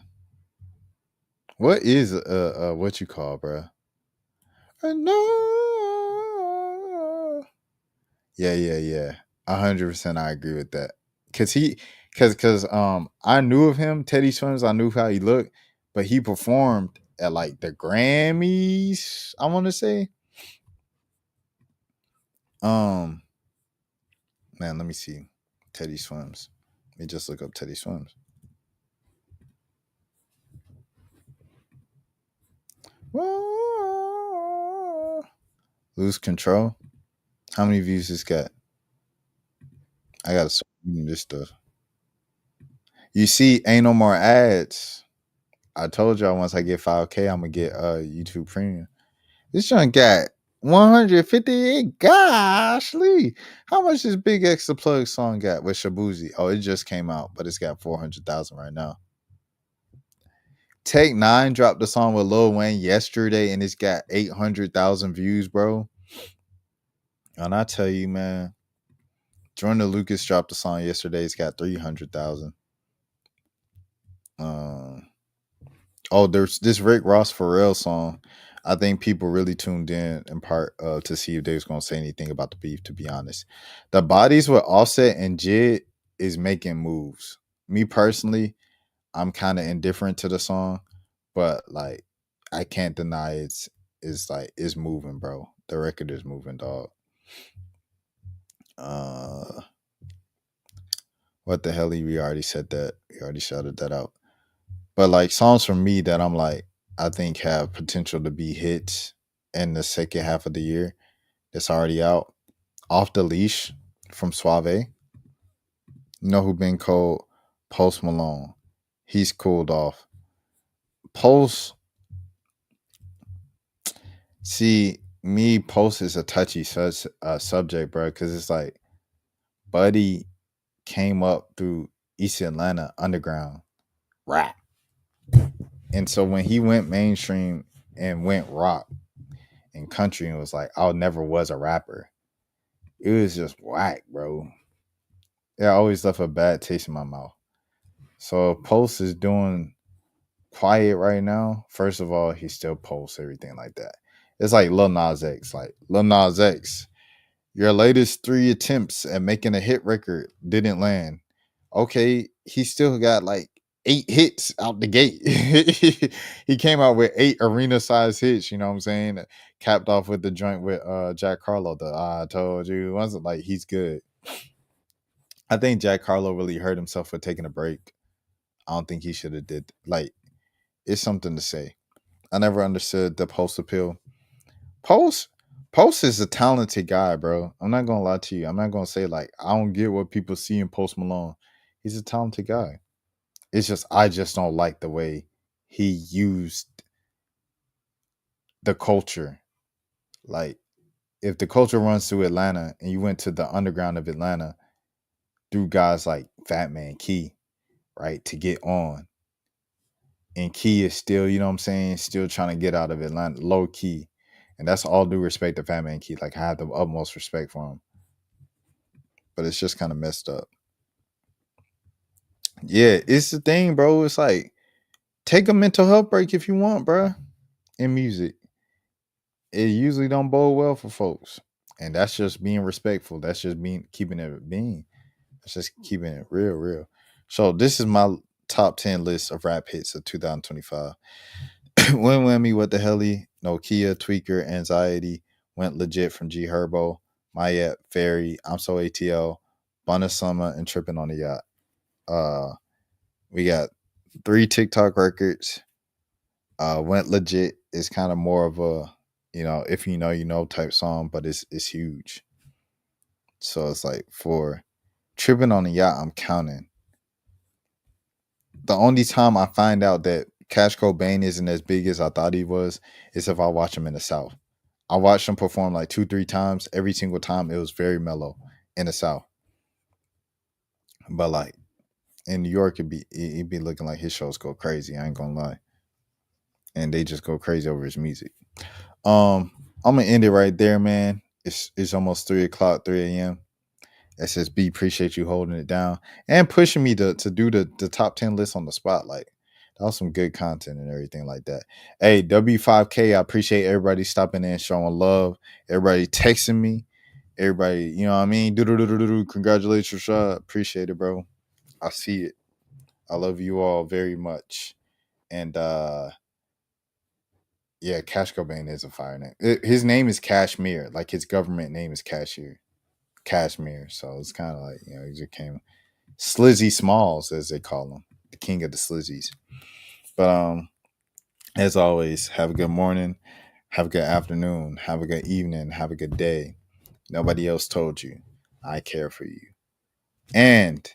What is what you call, bro? No. Yeah. 100%. I agree with that. Cause I knew of him, Teddy Swims. I knew how he looked, but he performed at like the Grammys. I want to say. Man, let me see. Teddy Swims. Let me just look up Teddy Swims. Lose Control. How many views this got? I gotta start reading this stuff. You see, ain't no more ads. I told y'all once I get 5K, I'm gonna get YouTube Premium. This one got 158. Gosh, Lee. How much this Big X the Plug song got with Shabuzi? Oh, it just came out, but it's got 400,000 right now. Take 9 dropped the song with Lil Wayne yesterday, and it's got 800,000 views, bro. And I tell you, man, Jordan Lucas dropped the song yesterday. It's got 300,000. There's this Rick Ross Pharrell song. I think people really tuned in part to see if they was going to say anything about the beef, to be honest. The Bodies with Offset and Jid is making moves. Me personally, I'm kind of indifferent to the song, but like I can't deny it's moving, bro. The record is moving, dog. What the hell? We already said that. We already shouted that out. But like songs from me that I'm like, I think have potential to be hits in the second half of the year that's already out. Off the Leash from Suave. You know who been cold? Post Malone. He's cooled off. Post. See, me, Post is a touchy subject, bro, because it's like Buddy came up through East Atlanta underground rap. And so when he went mainstream and went rock and country and was like, I never was a rapper, it was just whack, bro. It always left a bad taste in my mouth. So Post is doing quiet right now. First of all, he still posts everything like that. It's like Lil Nas X. Like, Lil Nas X, your latest 3 attempts at making a hit record didn't land. Okay, he still got like 8 hits out the gate. He came out with 8 arena-sized hits, you know what I'm saying? Capped off with the joint with Jack Harlow. The I Told You. Wasn't like he's good. I think Jack Harlow really hurt himself for taking a break. I don't think he should have did. Like, it's something to say. I never understood the Post appeal. Post is a talented guy, bro. I'm not gonna lie to you. I'm not gonna say like I don't get what people see in Post Malone. He's a talented guy. It's just I just don't like the way he used the culture. Like, if the culture runs through Atlanta and you went to the underground of Atlanta through guys like Fat Man Key, right, to get on. And Key is still, you know what I'm saying, still trying to get out of Atlanta, low key. And that's all due respect to Fat Man Key. Like, I have the utmost respect for him. But it's just kind of messed up. Yeah, it's the thing, bro. It's like, take a mental health break if you want, bro. In music. It usually don't bode well for folks. And that's just being respectful. That's just keeping it being. That's just keeping it real. So this is my top 10 list of rap hits of 2025. Win Whammy, What the Helly, Nokia, Tweaker, Anxiety, Went Legit from G Herbo, Mayette, Fairy, I'm So ATL, Bunna Summer, and Tripping on the Yacht. We got 3 TikTok records. Went Legit is kind of more of a, if you know type song, but it's huge. So it's like 4. Tripping on the Yacht, I'm counting. The only time I find out that Cash Cobain isn't as big as I thought he was is if I watch him in the South. I watched him perform like 2-3 times. Every single time it was very mellow in the South. But like in New York, it'd be looking like his shows go crazy. I ain't gonna lie. And they just go crazy over his music. I'm gonna end it right there, man. It's almost 3 o'clock, 3 a.m. SSB, appreciate you holding it down and pushing me to do the top 10 list on the spot. Like, That was some good content and everything like that. Hey, W5K, I appreciate everybody stopping in, showing love. Everybody texting me. Everybody, you know what I mean? Congratulations, Rashad. Appreciate it, bro. I see it. I love you all very much. And yeah, Cash Cobain is a fire name. His name is Kashmir. Like his government name is Kashmir. So it's kind of like, you know, he just came Slizzy Smalls, as they call him, the king of the Slizzies. But as always, have a good morning, have a good afternoon, have a good evening, have a good day. Nobody else told you. I care for you. And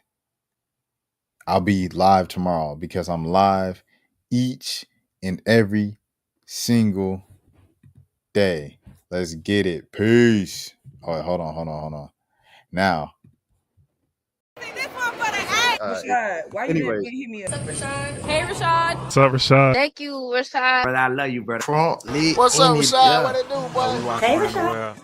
I'll be live tomorrow because I'm live each and every single day. Let's get it. Peace. Oh, wait, hold on. Now. Rashad, why you didn't hit me up? What's up, Rashad? Hey, Rashad. What's up, Rashad? Thank you, Rashad. Brother, I love you, brother. What's up, Rashad? What it do, boy? Hey, Rashad.